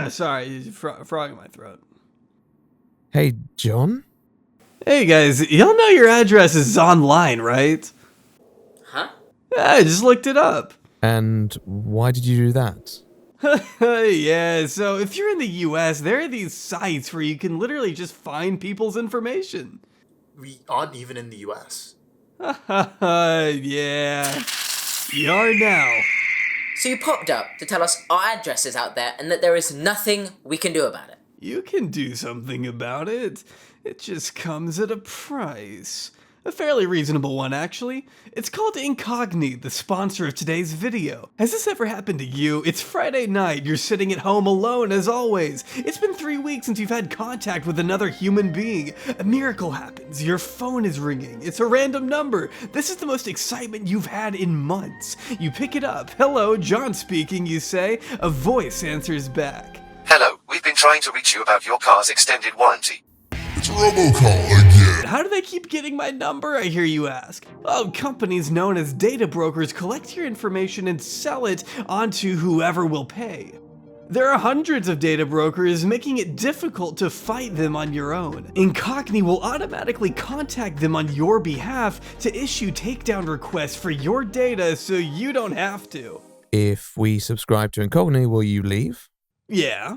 Sorry, frog in my throat. Hey, John? Hey guys, y'all know your address is online, right? Huh? Yeah, I just looked it up. And why did you do that? Yeah, so if you're in the US, there are these sites where you can literally just find people's information. We aren't even in the US. Yeah. You are now. So you popped up to tell us our address is out there and that there is nothing we can do about it. You can do something about it. It just comes at a price. A fairly reasonable one, actually. It's called Incogni, the sponsor of today's video. Has this ever happened to you? It's Friday night, you're sitting at home alone as always. It's been 3 weeks since you've had contact with another human being. A miracle happens, your phone is ringing. It's a random number. This is the most excitement you've had in months. You pick it up. Hello, John speaking, you say. A voice answers back. Hello, we've been trying to reach you about your car's extended warranty. It's a robocall again. How do they keep getting my number, I hear you ask? Oh, companies known as data brokers collect your information and sell it onto whoever will pay. There are hundreds of data brokers, making it difficult to fight them on your own. Incogni will automatically contact them on your behalf to issue takedown requests for your data so you don't have to. If we subscribe to Incogni, will you leave? Yeah.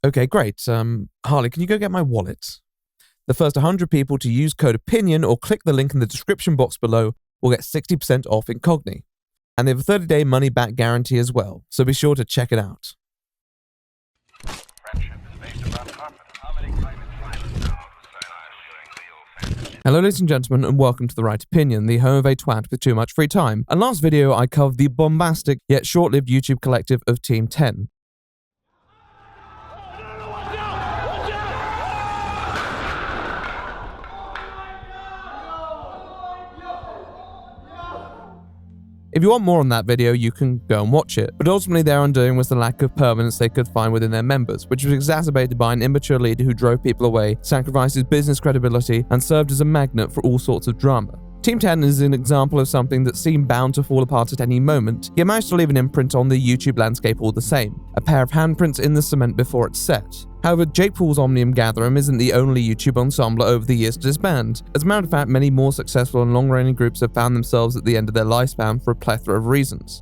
Okay, great. Harley, can you go get my wallet? The first 100 people to use code OPINION or click the link in the description box below will get 60% off Incogni. And they have a 30-day money-back guarantee as well, so be sure to check it out. Hello ladies and gentlemen, and welcome to The Right Opinion, the home of a twat with too much free time. And last video I covered the bombastic yet short-lived YouTube collective of Team 10. If you want more on that video, you can go and watch it, but ultimately their undoing was the lack of permanence they could find within their members, which was exacerbated by an immature leader who drove people away, sacrificed his business credibility, and served as a magnet for all sorts of drama. Team 10 is an example of something that seemed bound to fall apart at any moment, yet managed to leave an imprint on the YouTube landscape all the same, a pair of handprints in the cement before it's set. However, Jake Paul's omnium gatherum isn't the only YouTube ensemble over the years to disband. As a matter of fact, many more successful and long-reigning groups have found themselves at the end of their lifespan for a plethora of reasons.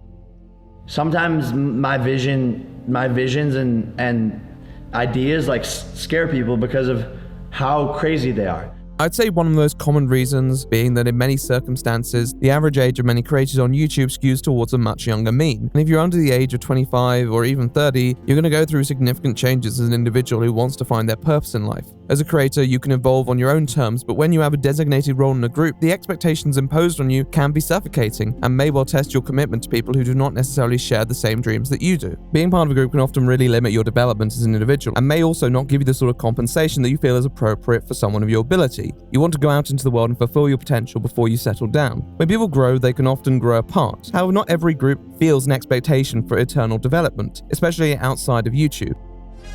Sometimes my visions and ideas scare people because of how crazy they are. I'd say one of the most common reasons being that in many circumstances, the average age of many creators on YouTube skews towards a much younger mean. And if you're under the age of 25 or even 30, you're going to go through significant changes as an individual who wants to find their purpose in life. As a creator, you can evolve on your own terms, but when you have a designated role in a group, the expectations imposed on you can be suffocating and may well test your commitment to people who do not necessarily share the same dreams that you do. Being part of a group can often really limit your development as an individual and may also not give you the sort of compensation that you feel is appropriate for someone of your ability. You want to go out into the world and fulfill your potential before you settle down. When people grow, they can often grow apart. However, not every group feels an expectation for eternal development, especially outside of YouTube.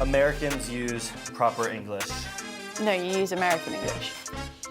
Americans use proper English. No, you use American English.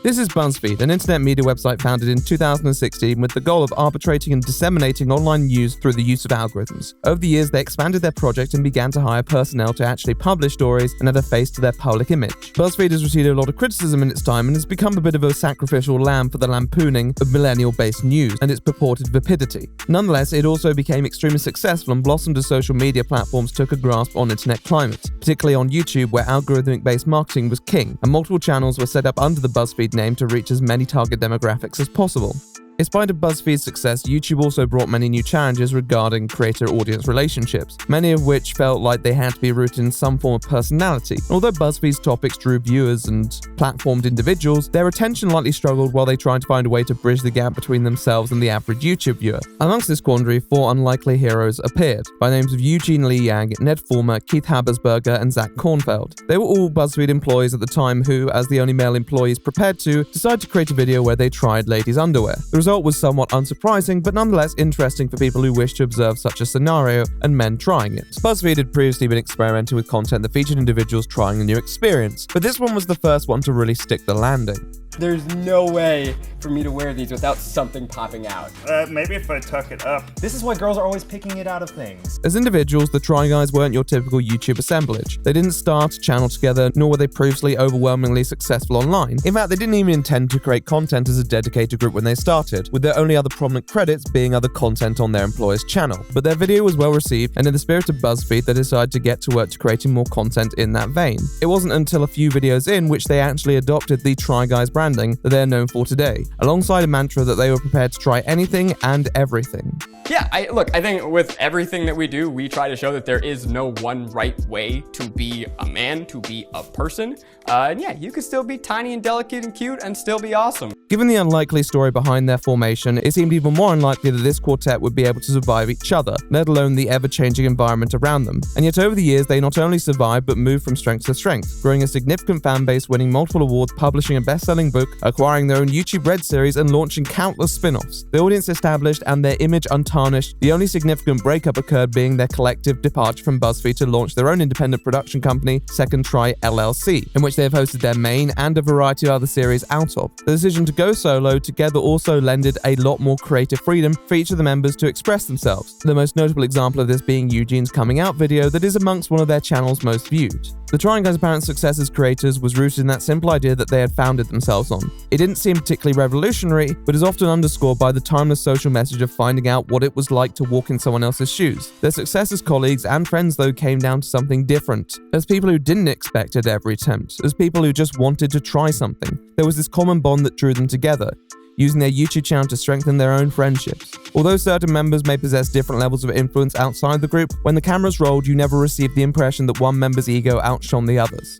This is BuzzFeed, an internet media website founded in 2016 with the goal of arbitrating and disseminating online news through the use of algorithms. Over the years, they expanded their project and began to hire personnel to actually publish stories and add a face to their public image. BuzzFeed has received a lot of criticism in its time and has become a bit of a sacrificial lamb for the lampooning of millennial-based news and its purported vapidity. Nonetheless, it also became extremely successful and blossomed as social media platforms took a grasp on internet climate, particularly on YouTube, where algorithmic-based marketing was king, and multiple channels were set up under the BuzzFeed name to reach as many target demographics as possible. In spite of BuzzFeed's success, YouTube also brought many new challenges regarding creator-audience relationships, many of which felt like they had to be rooted in some form of personality. Although BuzzFeed's topics drew viewers and platformed individuals, their attention likely struggled while they tried to find a way to bridge the gap between themselves and the average YouTube viewer. Amongst this quandary, 4 unlikely heroes appeared, by names of Eugene Lee Yang, Ned Fulmer, Keith Habersberger, and Zach Kornfeld. They were all BuzzFeed employees at the time who, as the only male employees prepared to, decided to create a video where they tried ladies' underwear. The result was somewhat unsurprising, but nonetheless interesting for people who wish to observe such a scenario and men trying it. BuzzFeed had previously been experimenting with content that featured individuals trying a new experience, but this one was the first one to really stick the landing. There's no way for me to wear these without something popping out. Maybe if I tuck it up. This is why girls are always picking it out of things. As individuals, the Try Guys weren't your typical YouTube assemblage. They didn't start a channel together, nor were they previously overwhelmingly successful online. In fact, they didn't even intend to create content as a dedicated group when they started, with their only other prominent credits being other content on their employer's channel. But their video was well received, and in the spirit of BuzzFeed, they decided to get to work to creating more content in that vein. It wasn't until a few videos in which they actually adopted the Try Guys branding that they're known for today, alongside a mantra that they were prepared to try anything and everything. Yeah, I think with everything that we do, we try to show that there is no one right way to be a man, to be a person. And yeah, you can still be tiny and delicate and cute and still be awesome. Given the unlikely story behind their formation, it seemed even more unlikely that this quartet would be able to survive each other, let alone the ever-changing environment around them. And yet over the years, they not only survived, but moved from strength to strength, growing a significant fan base, winning multiple awards, publishing a best-selling book, acquiring their own YouTube Red series, and launching countless spin-offs. The audience established and their image untarnished, the only significant breakup occurred being their collective departure from BuzzFeed to launch their own independent production company, Second Try LLC, in which they have hosted their main and a variety of other series out of. The decision to go solo together also lended a lot more creative freedom for each of the members to express themselves, the most notable example of this being Eugene's coming out video that is amongst one of their channel's most viewed. The Try Guys' apparent success as creators was rooted in that simple idea that they had founded themselves on. It didn't seem particularly revolutionary, but is often underscored by the timeless social message of finding out what it was like to walk in someone else's shoes. Their success as colleagues and friends, though, came down to something different. As people who didn't expect it at every attempt, as people who just wanted to try something, there was this common bond that drew them together, using their YouTube channel to strengthen their own friendships. Although certain members may possess different levels of influence outside the group, when the cameras rolled, you never received the impression that one member's ego outshone the others.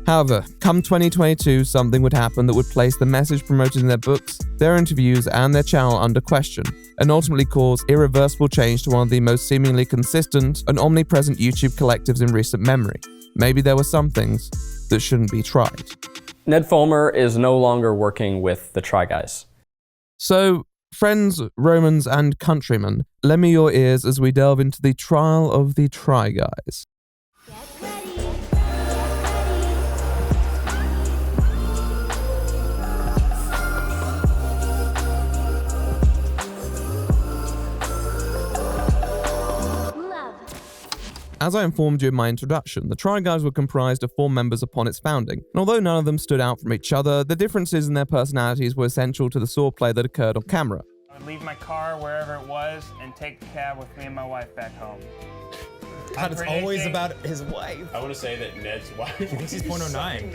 However, come 2022, something would happen that would place the message promoted in their books, their interviews, and their channel under question, and ultimately cause irreversible change to one of the most seemingly consistent and omnipresent YouTube collectives in recent memory. Maybe there were some things that shouldn't be tried. Ned Fulmer is no longer working with the Try Guys. So, friends, Romans, and countrymen, lend me your ears as we delve into the trial of the Try Guys. As I informed you in my introduction, the Try Guys were comprised of 4 members upon its founding, and although none of them stood out from each other, the differences in their personalities were essential to the swordplay that occurred on camera. I would leave my car wherever it was and take the cab with me and my wife back home. God, it's always about his wife. I want to say that Ned's wife. He thinks he's .09.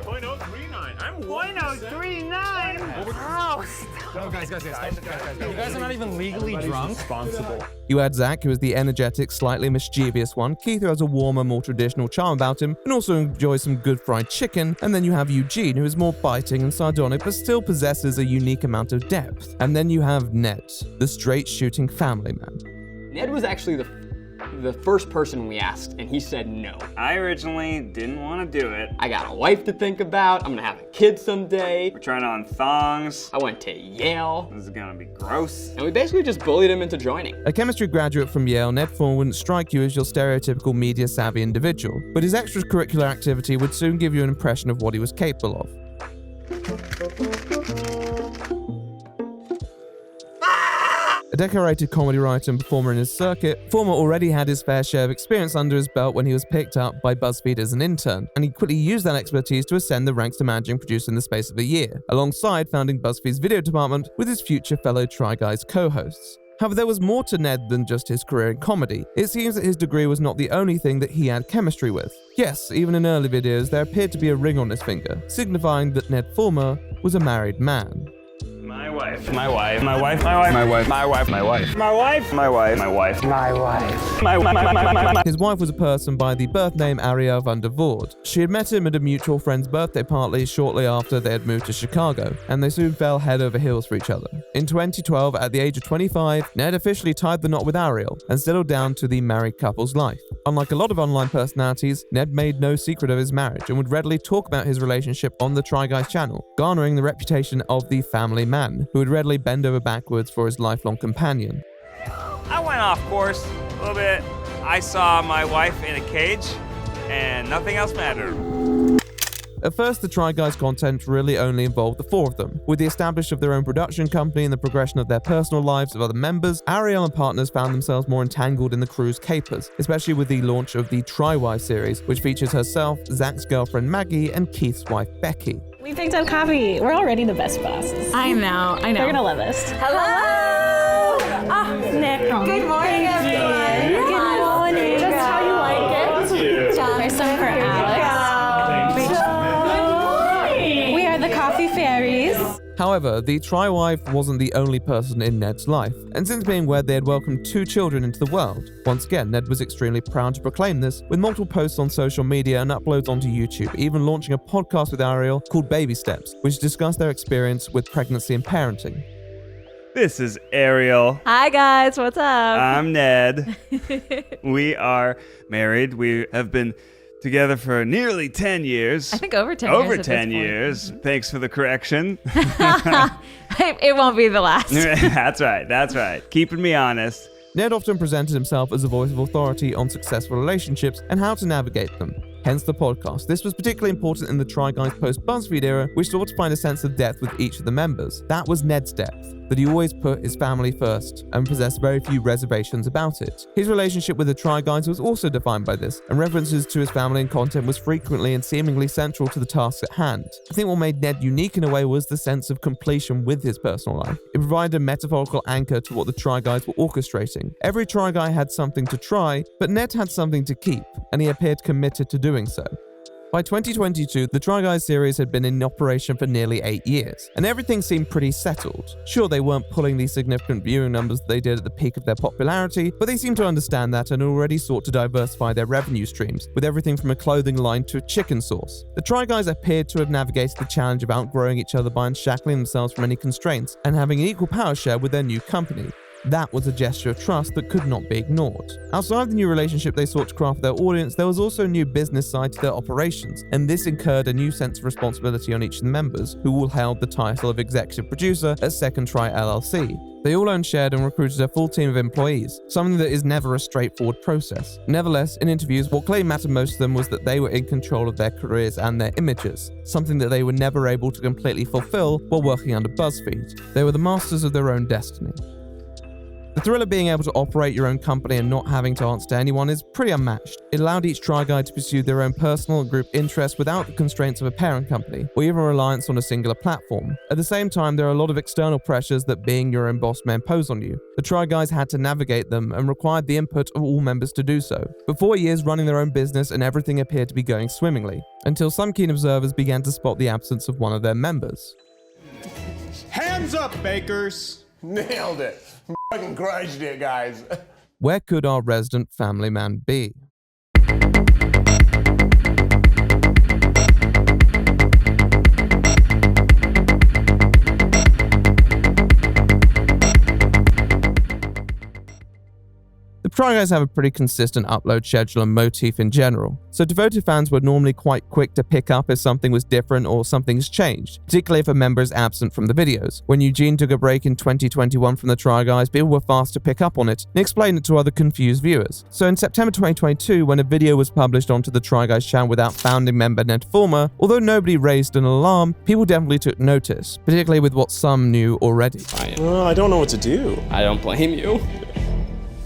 0.039. I'm 0.039. No, guys. You guys are not even legally drunk. Responsible. You had Zach, who is the energetic, slightly mischievous one, Keith, who has a warmer, more traditional charm about him, and also enjoys some good fried chicken, and then you have Eugene, who is more biting and sardonic, but still possesses a unique amount of depth. And then you have Ned, the straight-shooting family man. Ned was actually the first person we asked, and he said no. I originally didn't want to do it. I got a wife to think about, I'm gonna have a kid someday. We're trying on thongs. I went to Yale. This is gonna be gross. And we basically just bullied him into joining. A chemistry graduate from Yale, Ned Fulmer wouldn't strike you as your stereotypical media-savvy individual, but his extracurricular activity would soon give you an impression of what he was capable of. A decorated comedy writer and performer in his circuit, Fulmer already had his fair share of experience under his belt when he was picked up by BuzzFeed as an intern, and he quickly used that expertise to ascend the ranks to managing producer in the space of a year, alongside founding BuzzFeed's video department with his future fellow Try Guys co-hosts. However, there was more to Ned than just his career in comedy. It seems that his degree was not the only thing that he had chemistry with. Yes, even in early videos, there appeared to be a ring on his finger, signifying that Ned Fulmer was a married man. My wife. My wife. My wife. My wife. My wife. My wife. My wife. My wife. My wife. My wife. My wife. My. His wife was a person by the birth name Ariel van der Voort. She had met him at a mutual friend's birthday party shortly after they had moved to Chicago, and they soon fell head over heels for each other. In 2012, at the age of 25, Ned officially tied the knot with Ariel and settled down to the married couple's life. Unlike a lot of online personalities, Ned made no secret of his marriage and would readily talk about his relationship on the Try Guys channel, garnering the reputation of the family man, who would readily bend over backwards for his lifelong companion. I went off course a little bit. I saw my wife in a cage, and nothing else mattered. At first, the Try Guys content really only involved the four of them. With the establishment of their own production company and the progression of their personal lives of other members, Ariel and partners found themselves more entangled in the crew's capers, especially with the launch of the Try Wives series, which features herself, Zach's girlfriend Maggie, and Keith's wife Becky. We picked up coffee. We're already the best bosses. I know. They're gonna love us. Hello! Nick. Good morning, everyone. Good morning. Just how you like it. There's some for Alex. We are the coffee fairies. However, the Try Wife wasn't the only person in Ned's life, and since being wed, they had welcomed 2 children into the world. Once again, Ned was extremely proud to proclaim this, with multiple posts on social media and uploads onto YouTube, even launching a podcast with Ariel called Baby Steps, which discussed their experience with pregnancy and parenting. This is Ariel. Hi guys, what's up? I'm Ned. We are married. We have been together for nearly 10 years. I think over 10 years. Over 10 years. Thanks for the correction. It won't be the last. That's right. Keeping me honest. Ned often presented himself as a voice of authority on successful relationships and how to navigate them. Hence the podcast. This was particularly important in the Try Guys post-BuzzFeed era, which sought to find a sense of depth with each of the members. That was Ned's depth, that he always put his family first and possessed very few reservations about it. His relationship with the Try Guys was also defined by this, and references to his family and content was frequently and seemingly central to the tasks at hand. I think what made Ned unique in a way was the sense of completion with his personal life. It provided a metaphorical anchor to what the Try Guys were orchestrating. Every Try Guy had something to try, but Ned had something to keep, and he appeared committed to doing so. By 2022, the Try Guys series had been in operation for nearly 8 years, and everything seemed pretty settled. Sure, they weren't pulling the significant viewing numbers they did at the peak of their popularity, but they seemed to understand that and already sought to diversify their revenue streams, with everything from a clothing line to a chicken sauce. The Try Guys appeared to have navigated the challenge of outgrowing each other by unshackling themselves from any constraints and having an equal power share with their new company. That was a gesture of trust that could not be ignored. Outside the new relationship they sought to craft for their audience, there was also a new business side to their operations, and this incurred a new sense of responsibility on each of the members, who all held the title of executive producer at Second Try LLC. They all owned, shared, and recruited a full team of employees, something that is never a straightforward process. Nevertheless, in interviews, what clearly mattered most to them was that they were in control of their careers and their images, something that they were never able to completely fulfill while working under BuzzFeed. They were the masters of their own destiny. The thrill of being able to operate your own company and not having to answer to anyone is pretty unmatched. It allowed each Try Guy to pursue their own personal and group interests without the constraints of a parent company, or even reliance on a singular platform. At the same time, there are a lot of external pressures that being your own boss may impose on you. The Try Guys had to navigate them and required the input of all members to do so. For 4 years running their own business, and everything appeared to be going swimmingly, until some keen observers began to spot the absence of one of their members. Hands up, bakers! Nailed it. Fucking crushed it, guys. Where could our resident family man be? The Try Guys have a pretty consistent upload schedule and motif in general, so devoted fans were normally quite quick to pick up if something was different or something's changed, particularly if a member is absent from the videos. When Eugene took a break in 2021 from the Try Guys, people were fast to pick up on it and explain it to other confused viewers. So in September 2022, when a video was published onto the Try Guys channel without founding member Ned Fulmer, although nobody raised an alarm, people definitely took notice, particularly with what some knew already. I don't know what to do. I don't blame you.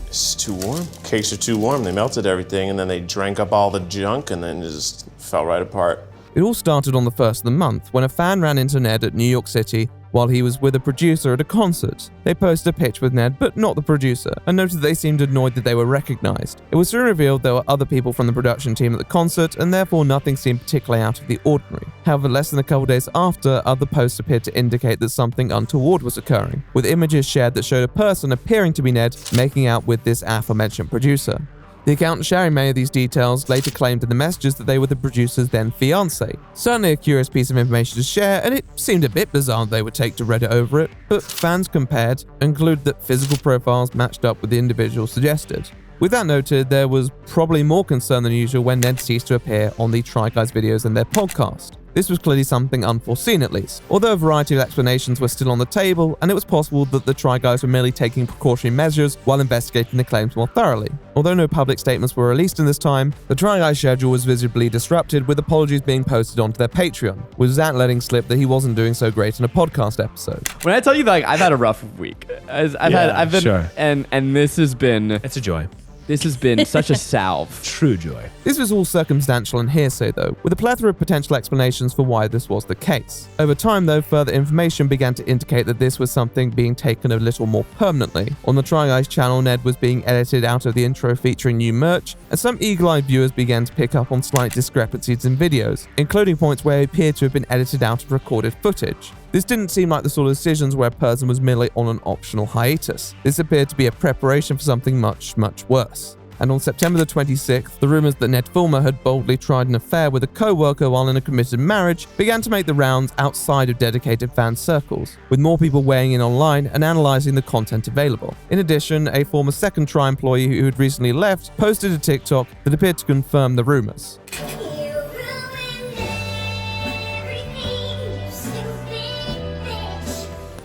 It's too warm. Cakes are too warm. They melted everything and then they drank up all the junk and then it just fell right apart. It all started on the first of the month when a fan ran into Ned at New York City while he was with a producer at a concert. They posted a pitch with Ned, but not the producer, and noted they seemed annoyed that they were recognized. It was soon revealed there were other people from the production team at the concert, and therefore nothing seemed particularly out of the ordinary. However, less than a couple days after, other posts appeared to indicate that something untoward was occurring, with images shared that showed a person appearing to be Ned making out with this aforementioned producer. The account sharing many of these details later claimed in the messages that they were the producer's then fiancé. Certainly a curious piece of information to share, and it seemed a bit bizarre they would take to Reddit over it, but fans compared and concluded that physical profiles matched up with the individual suggested. With that noted, there was probably more concern than usual when Ned ceased to appear on the Try Guys videos and their podcast. This was clearly something unforeseen at least, although a variety of explanations were still on the table, and it was possible that the Try Guys were merely taking precautionary measures while investigating the claims more thoroughly. Although no public statements were released in this time, the Try Guys schedule was visibly disrupted, with apologies being posted onto their Patreon, with Zach letting slip that he wasn't doing so great in a podcast episode. When I tell you that, like, I've had a rough week. Sure. And this has been... It's a joy. This has been such a salve. True joy. This was all circumstantial and hearsay though, with a plethora of potential explanations for why this was the case. Over time though, further information began to indicate that this was something being taken a little more permanently. On the Try Guys channel, Ned was being edited out of the intro featuring new merch, and some eagle-eyed viewers began to pick up on slight discrepancies in videos, including points where he appeared to have been edited out of recorded footage. This didn't seem like the sort of decisions where a person was merely on an optional hiatus. This appeared to be a preparation for something much, much worse. And on September the 26th, the rumors that Ned Fulmer had boldly tried an affair with a co-worker while in a committed marriage began to make the rounds outside of dedicated fan circles, with more people weighing in online and analyzing the content available. In addition, a former second Try employee who had recently left posted a TikTok that appeared to confirm the rumors.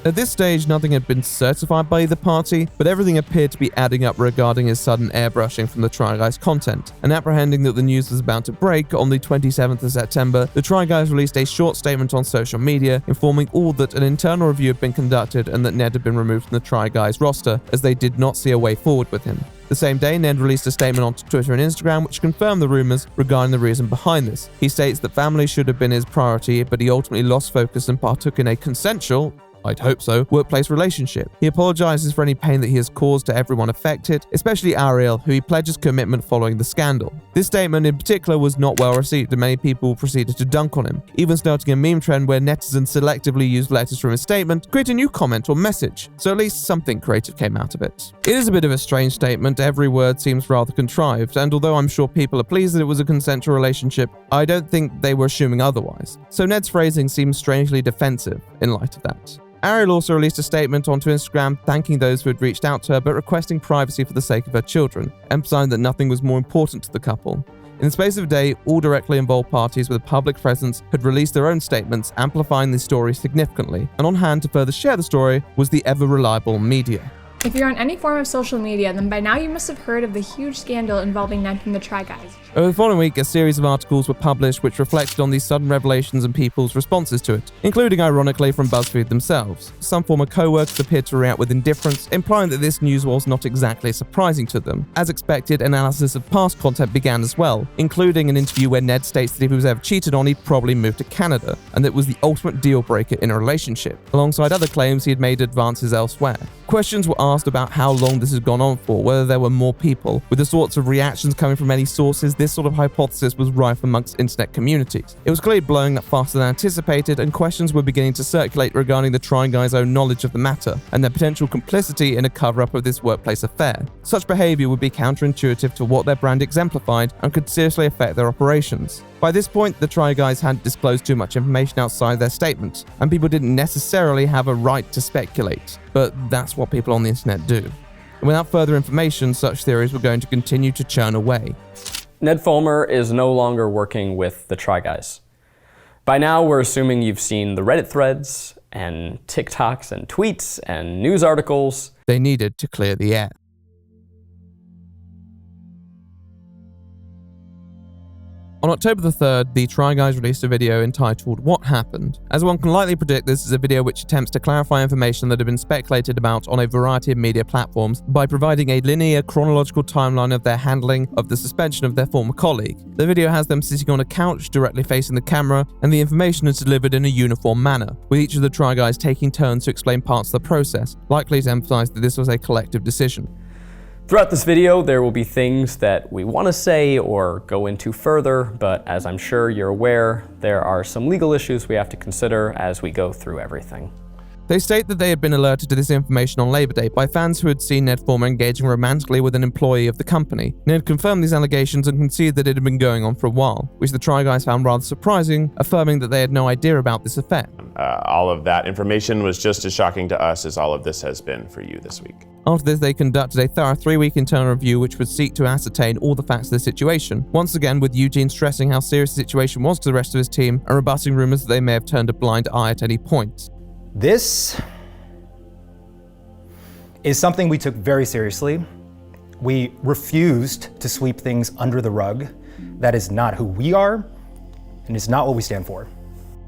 At this stage, nothing had been certified by either party, but everything appeared to be adding up regarding his sudden airbrushing from the Try Guys content. And apprehending that the news was about to break, on the 27th of September, the Try Guys released a short statement on social media informing all that an internal review had been conducted and that Ned had been removed from the Try Guys roster as they did not see a way forward with him. The same day, Ned released a statement onto Twitter and Instagram which confirmed the rumors regarding the reason behind this. He states that family should have been his priority, but he ultimately lost focus and partook in a consensual, I'd hope so, workplace relationship. He apologizes for any pain that he has caused to everyone affected, especially Ariel, who he pledges commitment following the scandal. This statement in particular was not well received and many people proceeded to dunk on him, even starting a meme trend where netizens selectively used letters from his statement to create a new comment or message, so at least something creative came out of it. It is a bit of a strange statement, every word seems rather contrived, and although I'm sure people are pleased that it was a consensual relationship, I don't think they were assuming otherwise. So Ned's phrasing seems strangely defensive in light of that. Ariel also released a statement onto Instagram thanking those who had reached out to her but requesting privacy for the sake of her children, emphasizing that nothing was more important to the couple. In the space of a day, all directly involved parties with a public presence had released their own statements, amplifying the story significantly, and on hand to further share the story was the ever-reliable media. If you're on any form of social media, then by now you must have heard of the huge scandal involving Ned from the Try Guys. Over the following week, a series of articles were published which reflected on these sudden revelations and people's responses to it, including, ironically, from BuzzFeed themselves. Some former co-workers appeared to react with indifference, implying that this news was not exactly surprising to them. As expected, analysis of past content began as well, including an interview where Ned states that if he was ever cheated on, he'd probably move to Canada, and that was the ultimate deal-breaker in a relationship, alongside other claims he had made advances elsewhere. Questions were asked about how long this had gone on for, whether there were more people. With the sorts of reactions coming from any sources, this sort of hypothesis was rife amongst internet communities. It was clearly blowing up faster than anticipated, and questions were beginning to circulate regarding the Try Guys' own knowledge of the matter, and their potential complicity in a cover-up of this workplace affair. Such behavior would be counterintuitive to what their brand exemplified and could seriously affect their operations. By this point, the Try Guys hadn't disclosed too much information outside their statement, and people didn't necessarily have a right to speculate, but that's what people on the internet do. And without further information, such theories were going to continue to churn away. Ned Fulmer is no longer working with the Try Guys. By now, we're assuming you've seen the Reddit threads, and TikToks, and tweets, and news articles. They needed to clear the air. On October the 3rd, the Try Guys released a video entitled What Happened? As one can likely predict, this is a video which attempts to clarify information that had been speculated about on a variety of media platforms by providing a linear chronological timeline of their handling of the suspension of their former colleague. The video has them sitting on a couch directly facing the camera, and the information is delivered in a uniform manner, with each of the Try Guys taking turns to explain parts of the process, likely to emphasize that this was a collective decision. Throughout this video, there will be things that we want to say or go into further, but as I'm sure you're aware, there are some legal issues we have to consider as we go through everything. They state that they had been alerted to this information on Labor Day by fans who had seen Ned Fulmer engaging romantically with an employee of the company. Ned confirmed these allegations and conceded that it had been going on for a while, which the Try Guys found rather surprising, affirming that they had no idea about this affair. All of that information was just as shocking to us as all of this has been for you this week. After this, they conducted a thorough 3-week internal review which would seek to ascertain all the facts of the situation, once again with Eugene stressing how serious the situation was to the rest of his team and rebutting rumors that they may have turned a blind eye at any point. This is something we took very seriously. We refused to sweep things under the rug. That is not who we are, and it's not what we stand for.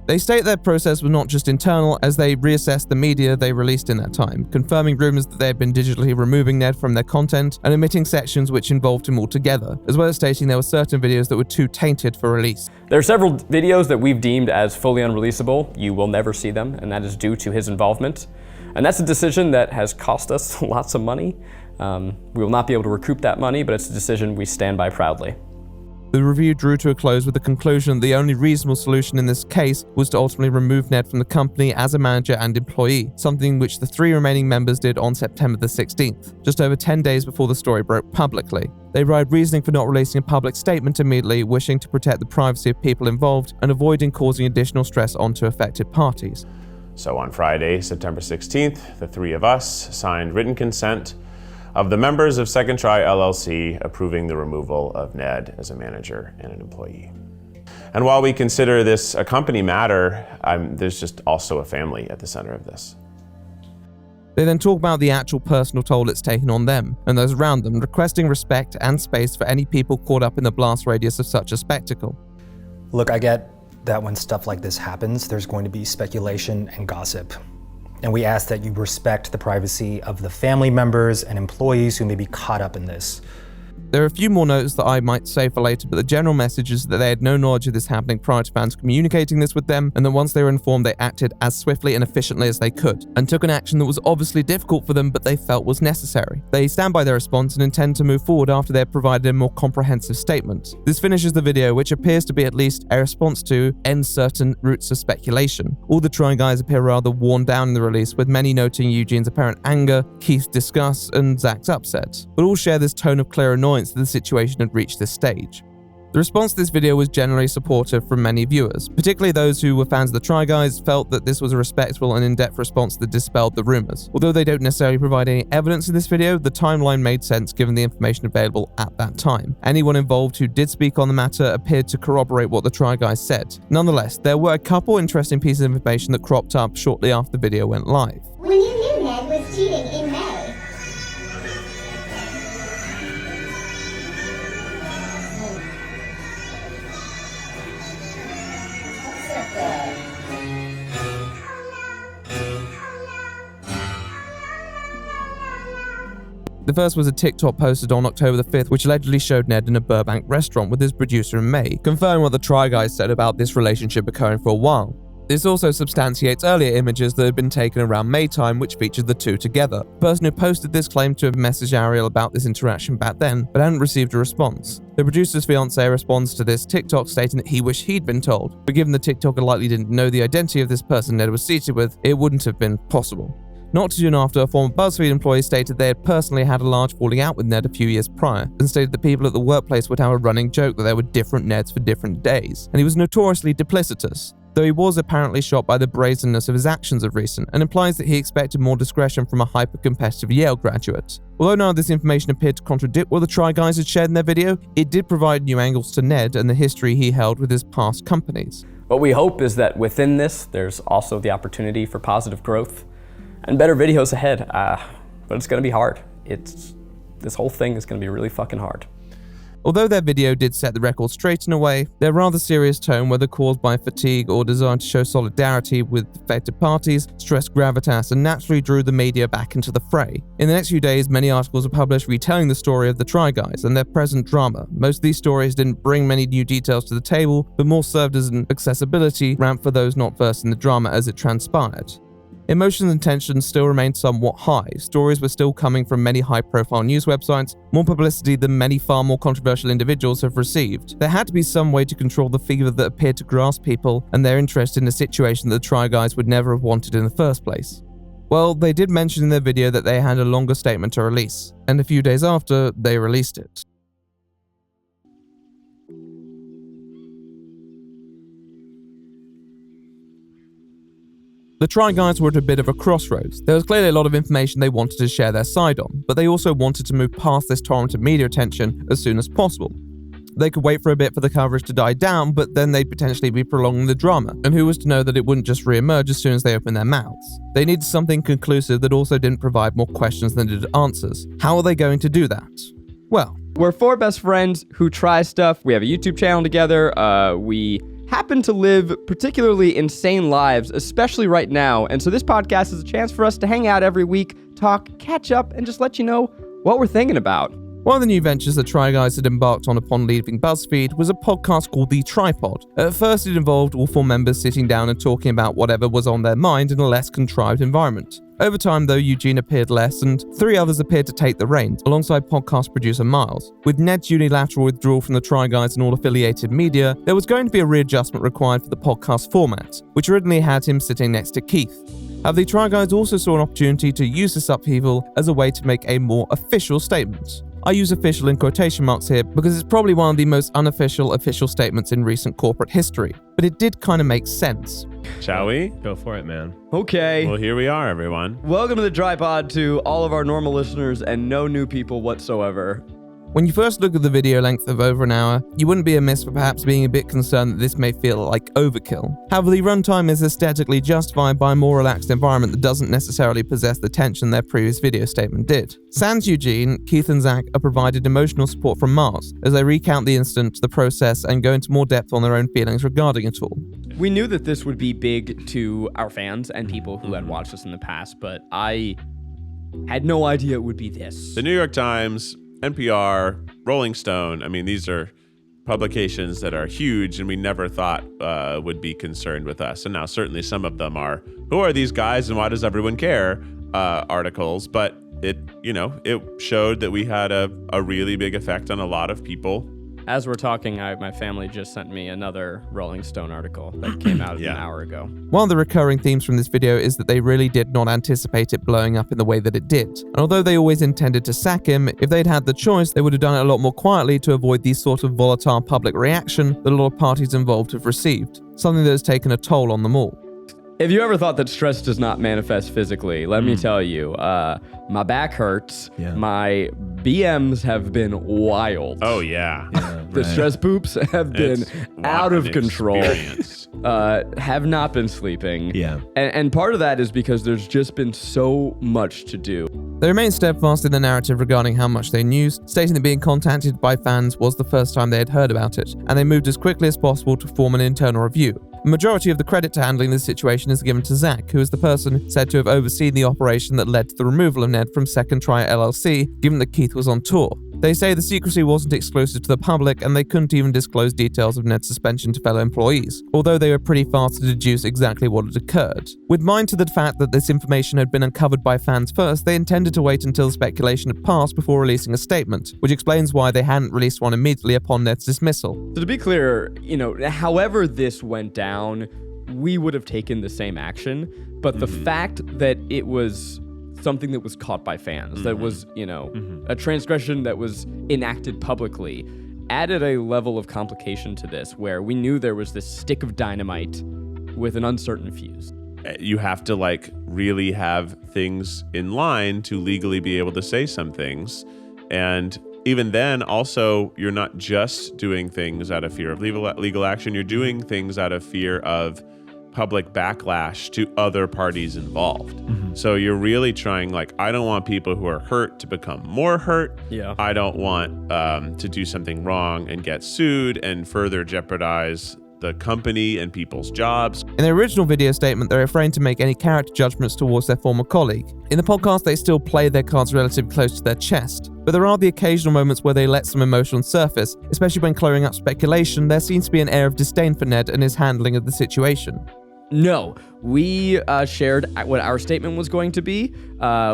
They state their process was not just internal, as they reassessed the media they released in that time, confirming rumors that they had been digitally removing Ned from their content and omitting sections which involved him altogether, as well as stating there were certain videos that were too tainted for release. There are several videos that we've deemed as fully unreleasable. You will never see them, and that is due to his involvement. And that's a decision that has cost us lots of money. We will not be able to recoup that money, but it's a decision we stand by proudly. The review drew to a close with the conclusion that the only reasonable solution in this case was to ultimately remove Ned from the company as a manager and employee, something which the 3 remaining members did on September the 16th, just over 10 days before the story broke publicly. They provided reasoning for not releasing a public statement immediately, wishing to protect the privacy of people involved and avoiding causing additional stress onto affected parties. So on Friday, September 16th, the 3 of us signed written consent of the members of Second Try LLC approving the removal of Ned as a manager and an employee. And while we consider this a company matter, there's just also a family at the center of this. They then talk about the actual personal toll it's taken on them and those around them, requesting respect and space for any people caught up in the blast radius of such a spectacle. Look, I get that when stuff like this happens, there's going to be speculation and gossip. And we ask that you respect the privacy of the family members and employees who may be caught up in this. There are a few more notes that I might say for later, but the general message is that they had no knowledge of this happening prior to fans communicating this with them, and that once they were informed, they acted as swiftly and efficiently as they could, and took an action that was obviously difficult for them, but they felt was necessary. They stand by their response and intend to move forward after they have provided a more comprehensive statement. This finishes the video, which appears to be at least a response to end certain roots of speculation. All the Try Guys appear rather worn down in the release, with many noting Eugene's apparent anger, Keith's disgust, and Zach's upset, but all share this tone of clear annoyance that the situation had reached this stage. The response to this video was generally supportive from many viewers, particularly those who were fans of the Try Guys felt that this was a respectful and in-depth response that dispelled the rumors. Although they don't necessarily provide any evidence in this video, the timeline made sense given the information available at that time. Anyone involved who did speak on the matter appeared to corroborate what the Try Guys said. Nonetheless, there were a couple interesting pieces of information that cropped up shortly after the video went live. When you knew Ned was cheating in May, The first was a TikTok posted on October the 5th, which allegedly showed Ned in a Burbank restaurant with his producer in May, confirming what the Try Guys said about this relationship occurring for a while. This also substantiates earlier images that had been taken around May time, which featured the two together. The person who posted this claimed to have messaged Ariel about this interaction back then, but hadn't received a response. The producer's fiance responds to this TikTok stating that he wished he'd been told, but given the TikToker likely didn't know the identity of this person Ned was seated with, it wouldn't have been possible. Not too soon after, a former BuzzFeed employee stated they had personally had a large falling out with Ned a few years prior, and stated that people at the workplace would have a running joke that there were different Neds for different days, and he was notoriously duplicitous, though he was apparently shocked by the brazenness of his actions of recent, and implies that he expected more discretion from a hyper-competitive Yale graduate. Although none of this information appeared to contradict what the Try Guys had shared in their video, it did provide new angles to Ned and the history he held with his past companies. What we hope is that within this, there's also the opportunity for positive growth and better videos ahead, but it's gonna be hard. This whole thing is gonna be really fucking hard. Although their video did set the record straight in a way, their rather serious tone, whether caused by fatigue or desire to show solidarity with affected parties, stressed gravitas and naturally drew the media back into the fray. In the next few days, many articles were published retelling the story of the Try Guys and their present drama. Most of these stories didn't bring many new details to the table, but more served as an accessibility ramp for those not versed in the drama as it transpired. Emotions and tensions still remained somewhat high. Stories were still coming from many high-profile news websites, more publicity than many far more controversial individuals have received. There had to be some way to control the fever that appeared to grasp people and their interest in a situation that the Try Guys would never have wanted in the first place. Well, they did mention in their video that they had a longer statement to release, and a few days after, they released it. The Try Guys were at a bit of a crossroads. There was clearly a lot of information they wanted to share their side on, but they also wanted to move past this torrent of media attention as soon as possible. They could wait for a bit for the coverage to die down, but then they'd potentially be prolonging the drama, and who was to know that it wouldn't just re-emerge as soon as they opened their mouths? They needed something conclusive that also didn't provide more questions than it did answers. How are they going to do that? Well, we're 4 best friends who try stuff. We have a YouTube channel together. We happen to live particularly insane lives, especially right now. And so this podcast is a chance for us to hang out every week, talk, catch up, and just let you know what we're thinking about. One of the new ventures that Try Guys had embarked on upon leaving BuzzFeed was a podcast called The Tripod. At first, it involved all 4 members sitting down and talking about whatever was on their mind in a less contrived environment. Over time, though, Eugene appeared less, and 3 others appeared to take the reins, alongside podcast producer Miles. With Ned's unilateral withdrawal from the Try Guys and all affiliated media, there was going to be a readjustment required for the podcast format, which originally had him sitting next to Keith. However, the Try Guys also saw an opportunity to use this upheaval as a way to make a more official statement. I use official in quotation marks here because it's probably one of the most unofficial official statements in recent corporate history, but it did kind of make sense. Shall we? Go for it, man. Okay. Well, here we are, everyone. Welcome to the Tripod to all of our normal listeners and no new people whatsoever. When you first look at the video length of over an hour, you wouldn't be amiss for perhaps being a bit concerned that this may feel like overkill. However, the runtime is aesthetically justified by a more relaxed environment that doesn't necessarily possess the tension their previous video statement did. Sans Eugene, Keith and Zach are provided emotional support from Mars as they recount the incident, the process, and go into more depth on their own feelings regarding it all. We knew that this would be big to our fans and people who had watched us in the past, but I had no idea it would be this. The New York Times, NPR, Rolling Stone, I mean, these are publications that are huge and we never thought would be concerned with us. And now certainly some of them are, who are these guys and why does everyone care, articles. But it showed that we had a really big effect on a lot of people. As we're talking, my family just sent me another Rolling Stone article that came out an hour ago. One of the recurring themes from this video is that they really did not anticipate it blowing up in the way that it did. And although they always intended to sack him, if they'd had the choice, they would have done it a lot more quietly to avoid the sort of volatile public reaction that a lot of parties involved have received, something that has taken a toll on them all. If you ever thought that stress does not manifest physically, let me tell you, my back hurts, my BMs have been wild. Oh, yeah. The stress poops have been out of control. Have not been sleeping. Yeah. And part of that is because there's just been so much to do. They remained steadfast in the narrative regarding how much they knew, stating that being contacted by fans was the first time they had heard about it, and they moved as quickly as possible to form an internal review. The majority of the credit to handling this situation is given to Zach, who is the person said to have overseen the operation that led to the removal of Ned from Second Try LLC, given that Keith was on tour. They say the secrecy wasn't exclusive to the public and they couldn't even disclose details of Ned's suspension to fellow employees, although they were pretty fast to deduce exactly what had occurred. With mind to the fact that this information had been uncovered by fans first, they intended to wait until the speculation had passed before releasing a statement, which explains why they hadn't released one immediately upon Ned's dismissal. So to be clear, however this went down, we would have taken the same action, but the fact that it was something that was caught by fans, that was, a transgression that was enacted publicly, added a level of complication to this where we knew there was this stick of dynamite with an uncertain fuse. You have to really have things in line to legally be able to say some things. And even then, also, you're not just doing things out of fear of legal action, you're doing things out of fear of public backlash to other parties involved. So you're really trying, I don't want people who are hurt to become more hurt. Yeah. I don't want to do something wrong and get sued and further jeopardize the company and people's jobs. In their original video statement, they refrained to make any character judgments towards their former colleague. In the podcast, they still play their cards relatively close to their chest, but there are the occasional moments where they let some emotion surface, especially when clearing up speculation. There seems to be an air of disdain for Ned and his handling of the situation. No, we shared what our statement was going to be.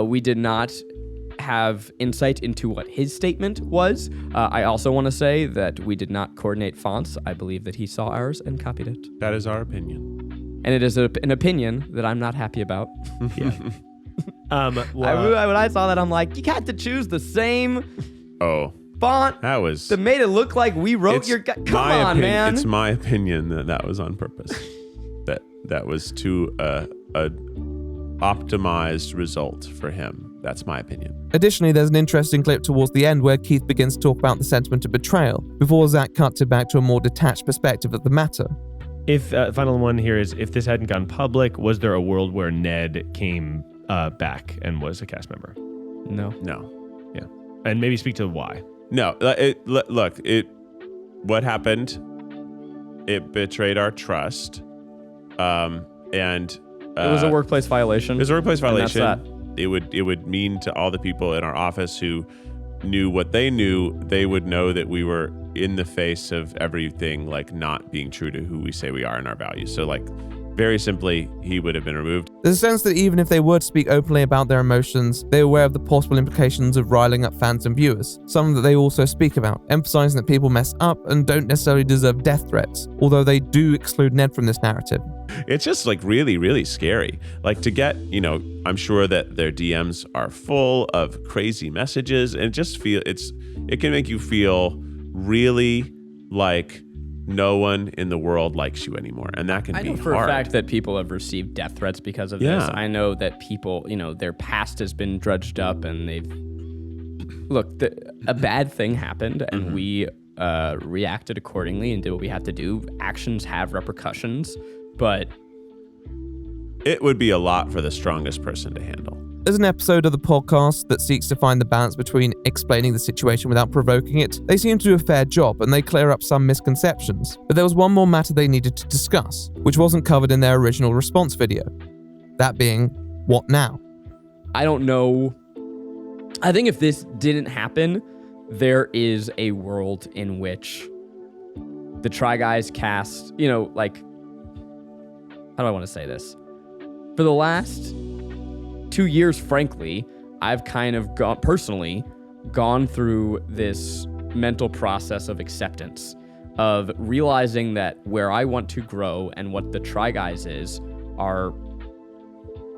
We did not have insight into what his statement was. I also want to say that we did not coordinate fonts. I believe that he saw ours and copied it. That is our opinion. And it is an opinion that I'm not happy about. When I saw that, I'm like, you got to choose the same font that was that made it look like we wrote your. Come on, man. It's my opinion that was on purpose. that was to a optimized result for him. That's my opinion. Additionally, there's an interesting clip towards the end where Keith begins to talk about the sentiment of betrayal, before Zach cuts it back to a more detached perspective of the matter. If final one here is, if this hadn't gone public, was there a world where Ned came back and was a cast member? No. Yeah. And maybe speak to why. No. What happened? It betrayed our trust, and it was a workplace violation. It was a workplace violation. And that's that. It would mean to all the people in our office who knew what they knew, they would know that we were in the face of everything, like not being true to who we say we are and our values. So like, very simply, he would have been removed. There's a sense that even if they were to speak openly about their emotions, they're aware of the possible implications of riling up fans and viewers, something that they also speak about, emphasizing that people mess up and don't necessarily deserve death threats, although they do exclude Ned from this narrative. It's just like really, really scary. Like to get, I'm sure that their DMs are full of crazy messages, and just it can make you feel really like no one in the world likes you anloor, and that can be hard. I know for a fact that people have received death threats because of this. I know that people, their past has been dredged up, and a bad thing happened, and we reacted accordingly and did what we had to do. Actions have repercussions, but it would be a lot for the strongest person to handle. As an episode of the podcast that seeks to find the balance between explaining the situation without provoking it, they seem to do a fair job and they clear up some misconceptions. But there was one more matter they needed to discuss, which wasn't covered in their original response video. That being, what now? I don't know. I think if this didn't happen, there is a world in which the Try Guys cast, how do I want to say this? For the last 2 years, frankly, I've kind of gone through this mental process of acceptance, of realizing that where I want to grow and what the Try Guys is are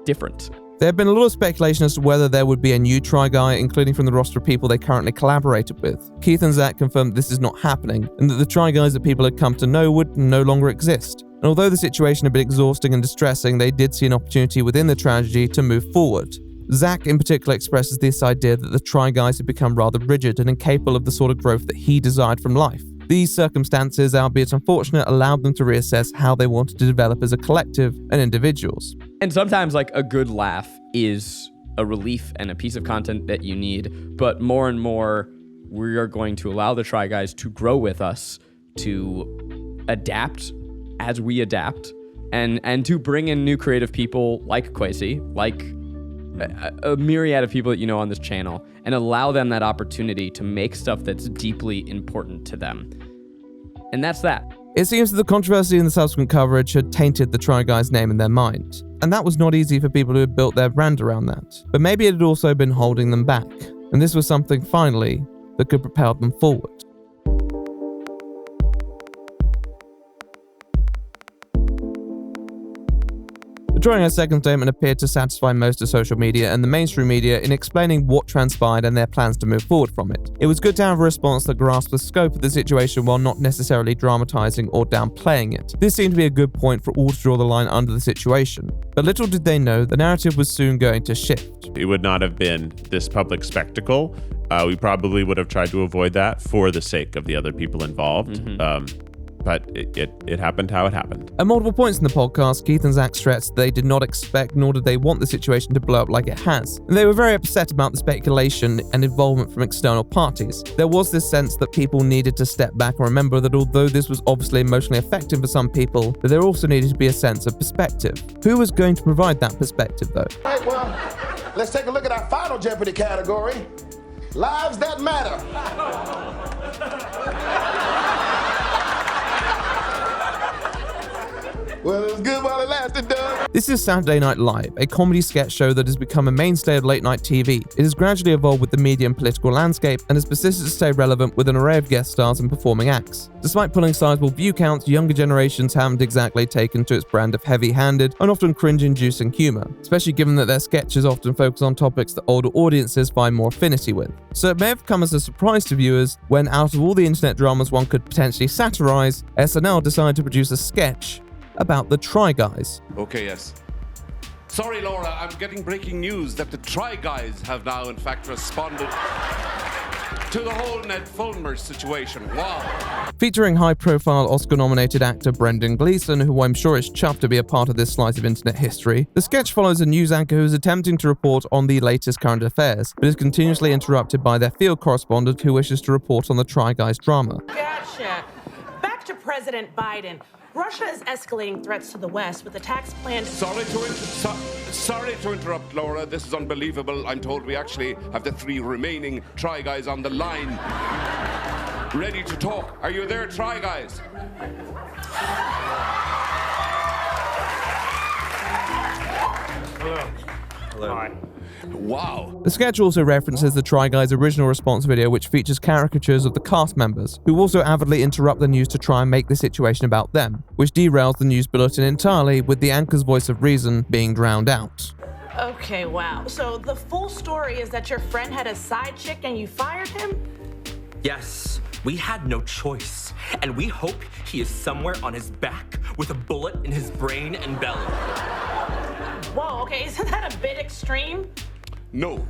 different. There have been a lot of speculation as to whether there would be a new Try Guy, including from the roster of people they currently collaborated with. Keith and Zach confirmed this is not happening, and that the Try Guys that people had come to know would no longer exist. And although the situation had been exhausting and distressing, they did see an opportunity within the tragedy to move forward. Zach in particular expresses this idea that the Try Guys had become rather rigid and incapable of the sort of growth that he desired from life. These circumstances, albeit unfortunate, allowed them to reassess how they wanted to develop as a collective and individuals. And sometimes a good laugh is a relief and a piece of content that you need, but more and more we are going to allow the Try Guys to grow with us, to adapt as we adapt, and to bring in new creative people like Kwesi, like a myriad of people that you know on this channel, and allow them that opportunity to make stuff that's deeply important to them. And that's that. It seems that the controversy in the subsequent coverage had tainted the Try Guys' name in their mind, and that was not easy for people who had built their brand around that. But maybe it had also been holding them back, and this was something, finally, that could propel them forward. The Try Guys' second statement appeared to satisfy most of social media and the mainstream media in explaining what transpired and their plans to move forward from it. It was good to have a response that grasped the scope of the situation while not necessarily dramatizing or downplaying it. This seemed to be a good point for all to draw the line under the situation. But little did they know, the narrative was soon going to shift. It would not have been this public spectacle. We probably would have tried to avoid that for the sake of the other people involved. But it happened how it happened. At multiple points in the podcast, Keith and Zach stressed they did not expect nor did they want the situation to blow up like it has. And they were very upset about the speculation and involvement from external parties. There was this sense that people needed to step back and remember that although this was obviously emotionally affecting for some people, that there also needed to be a sense of perspective. Who was going to provide that perspective though? All right, well, let's take a look at our final Jeopardy category. Lives that matter. Well, it was good while it lasted, Doug. This is Saturday Night Live, a comedy sketch show that has become a mainstay of late-night TV. It has gradually evolved with the media and political landscape and has persisted to stay relevant with an array of guest stars and performing acts. Despite pulling sizable view counts, younger generations haven't exactly taken to its brand of heavy-handed and often cringe-inducing humor, especially given that their sketches often focus on topics that older audiences find more affinity with. So it may have come as a surprise to viewers when, out of all the internet dramas one could potentially satirize, SNL decided to produce a sketch about the Try Guys. Okay, yes. Sorry, Laura, I'm getting breaking news that the Try Guys have now, in fact, responded to the whole Ned Fulmer situation. Wow. Featuring high-profile Oscar-nominated actor Brendan Gleeson, who I'm sure is chuffed to be a part of this slice of internet history, the sketch follows a news anchor who is attempting to report on the latest current affairs, but is continuously interrupted by their field correspondent who wishes to report on the Try Guys drama. Gotcha. Back to President Biden. Russia is escalating threats to the West with attacks planned. Sorry to interrupt, Laura. This is unbelievable. I'm told we actually have the 3 remaining Try Guys on the line. Ready to talk. Are you there, Try Guys? Hello. Hello. Hi. Wow. The sketch also references the Try Guys' original response video, which features caricatures of the cast members, who also avidly interrupt the news to try and make the situation about them, which derails the news bulletin entirely, with the anchor's voice of reason being drowned out. Okay, wow. So the full story is that your friend had a side chick and you fired him? Yes, we had no choice, and we hope he is somewhere on his back with a bullet in his brain and belly. Whoa, okay, isn't that a bit extreme? No.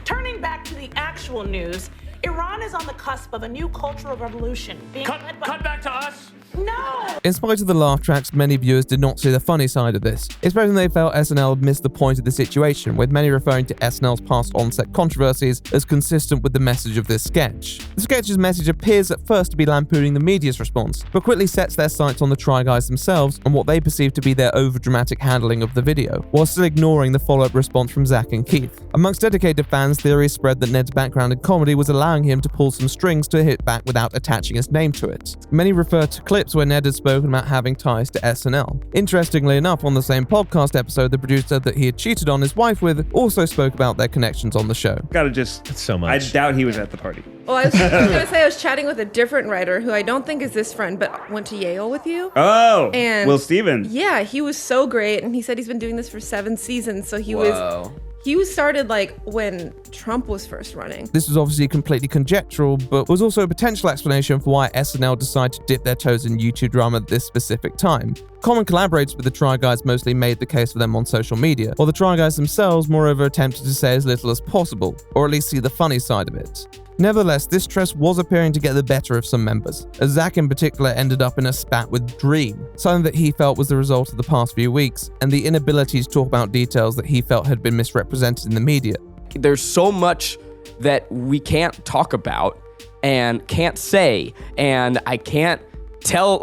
Turning back to the actual news, Iran is on the cusp of a new cultural revolution being led by— Cut back to us! No! In spite of the laugh tracks, many viewers did not see the funny side of this, especially when they felt SNL had missed the point of the situation, with many referring to SNL's past on-set controversies as consistent with the message of this sketch. The sketch's message appears at first to be lampooning the media's response, but quickly sets their sights on the Try Guys themselves and what they perceive to be their overdramatic handling of the video, while still ignoring the follow-up response from Zach and Keith. Amongst dedicated fans, theories spread that Ned's background in comedy was allowing him to pull some strings to hit back without attaching his name to it. Many refer to clips where Ned had spoken about having ties to SNL. Interestingly enough, on the same podcast episode, the producer that he had cheated on his wife with also spoke about their connections on the show. That's so much. I doubt he was at the party. Well, I was gonna say I was chatting with a different writer who I don't think is this friend, but went to Yale with you. Oh, and Will Stevens. Yeah, he was so great, and he said he's been doing this for 7 seasons. So he was started like when Trump was first running. This was obviously completely conjectural, but was also a potential explanation for why SNL decided to dip their toes in YouTube drama at this specific time. Common collaborators with the Try Guys mostly made the case for them on social media, while the Try Guys themselves moreover attempted to say as little as possible, or at least see the funny side of it. Nevertheless, this stress was appearing to get the better of some members, as Zach in particular ended up in a spat with Dream, something that he felt was the result of the past few weeks, and the inability to talk about details that he felt had been misrepresented in the media. There's so much that we can't talk about and can't say, and I can't tell,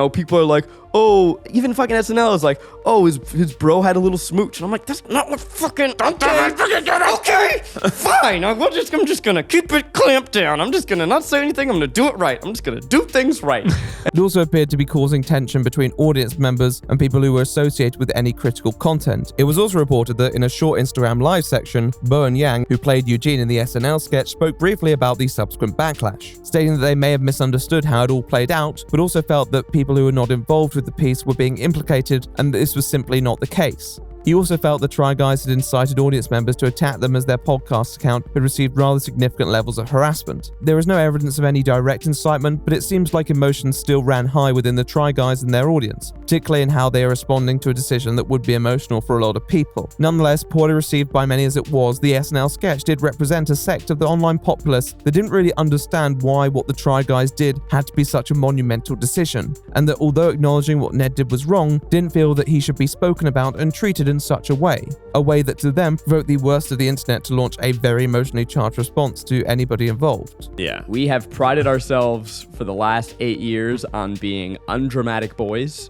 people are like, oh, even fucking SNL is like, oh, his bro had a little smooch. And I'm like, that's not what fucking, okay, fine. I'm just gonna keep it clamped down. I'm just gonna not say anything. I'm gonna do it right. I'm just gonna do things right. It also appeared to be causing tension between audience members and people who were associated with any critical content. It was also reported that in a short Instagram live section, Bowen Yang, who played Eugene in the SNL sketch, spoke briefly about the subsequent backlash, stating that they may have misunderstood how it all played out, but also felt that people who were not involved with the piece were being implicated, and this was simply not the case. He also felt the Try Guys had incited audience members to attack them as their podcast account had received rather significant levels of harassment. There is no evidence of any direct incitement, but it seems like emotions still ran high within the Try Guys and their audience, particularly in how they are responding to a decision that would be emotional for a lot of people. Nonetheless, poorly received by many as it was, the SNL sketch did represent a sect of the online populace that didn't really understand why what the Try Guys did had to be such a monumental decision, and that although acknowledging what Ned did was wrong, didn't feel that he should be spoken about and treated in such a way. a way that to them provoked the worst of the internet to launch a very emotionally charged response to anybody involved. Yeah. We have prided ourselves for the last 8 years on being undramatic boys,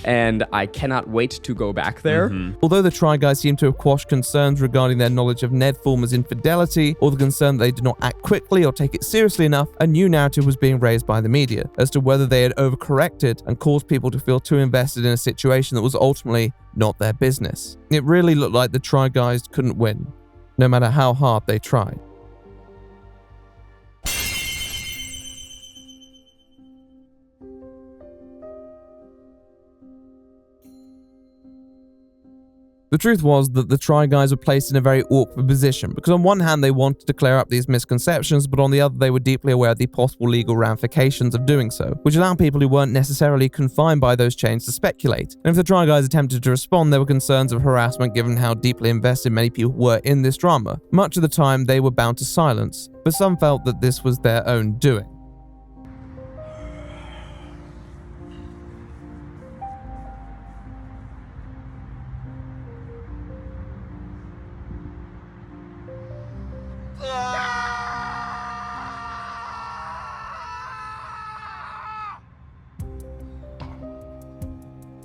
and I cannot wait to go back there. Although the Try Guys seem to have quashed concerns regarding their knowledge of Ned Fulmer's infidelity, or the concern that they did not act quickly or take it seriously enough, a new narrative was being raised by the media as to whether they had overcorrected and caused people to feel too invested in a situation that was ultimately not their business. It really looked like the Try Guys couldn't win, no matter how hard they tried. The truth was that the Try Guys were placed in a very awkward position because on one hand they wanted to clear up these misconceptions, but on the other they were deeply aware of the possible legal ramifications of doing so, which allowed people who weren't necessarily confined by those chains to speculate. And if the Try Guys attempted to respond, there were concerns of harassment given how deeply invested many people were in this drama. Much of the time they were bound to silence, but some felt that this was their own doing.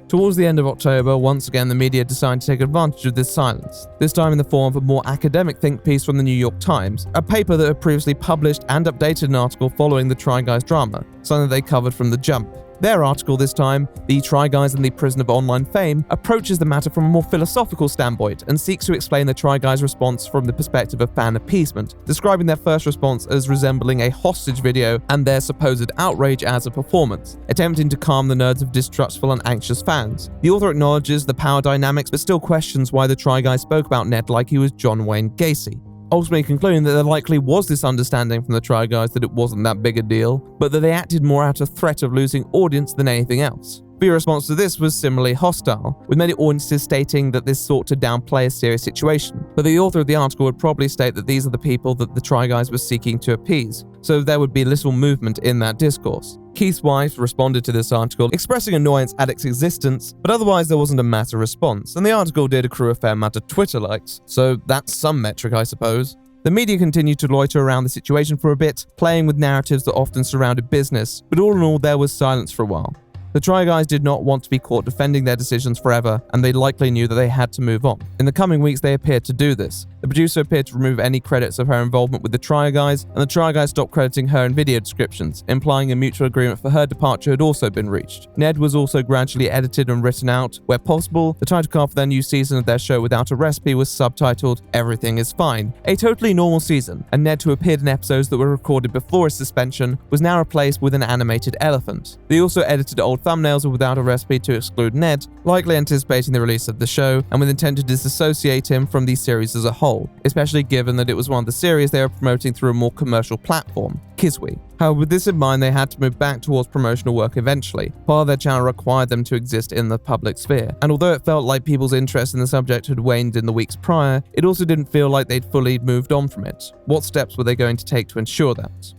Towards the end of October, once again the media decided to take advantage of this silence, this time in the form of a more academic think piece from the New York Times, a paper that had previously published and updated an article following the Try Guys drama, something they covered from the jump. Their article this time, The Try Guys and the Prison of Online Fame, approaches the matter from a more philosophical standpoint and seeks to explain the Try Guys' response from the perspective of fan appeasement, describing their first response as resembling a hostage video and their supposed outrage as a performance, attempting to calm the nerves of distrustful and anxious fans. The author acknowledges the power dynamics but still questions why the Try Guys spoke about Ned like he was John Wayne Gacy, ultimately concluding that there likely was this understanding from the Try Guys that it wasn't that big a deal, but that they acted more out of threat of losing audience than anything else. The response to this was similarly hostile, with many audiences stating that this sought to downplay a serious situation, but the author of the article would probably state that these are the people that the Try Guys were seeking to appease, so there would be little movement in that discourse. Keith's wife responded to this article, expressing annoyance at its existence, but otherwise there wasn't a massive response, and the article did accrue a fair amount of Twitter likes, so that's some metric I suppose. The media continued to loiter around the situation for a bit, playing with narratives that often surrounded business, but all in all there was silence for a while. The Try Guys did not want to be caught defending their decisions forever, and they likely knew that they had to move on. In the coming weeks, they appeared to do this. The producer appeared to remove any credits of her involvement with the Try Guys, and the Try Guys stopped crediting her in video descriptions, implying a mutual agreement for her departure had also been reached. Ned was also gradually edited and written out. Where possible, the title card for their new season of their show Without a Recipe was subtitled Everything is Fine, a totally normal season, and Ned, who appeared in episodes that were recorded before his suspension, was now replaced with an animated elephant. They also edited old thumbnails of Without a Recipe to exclude Ned, likely anticipating the release of the show, and with intent to disassociate him from the series as a whole, especially given that it was one of the series they were promoting through a more commercial platform, Kiswi. However, with this in mind, they had to move back towards promotional work eventually. Part of their channel required them to exist in the public sphere, and although it felt like people's interest in the subject had waned in the weeks prior, it also didn't feel like they'd fully moved on from it. What steps were they going to take to ensure that?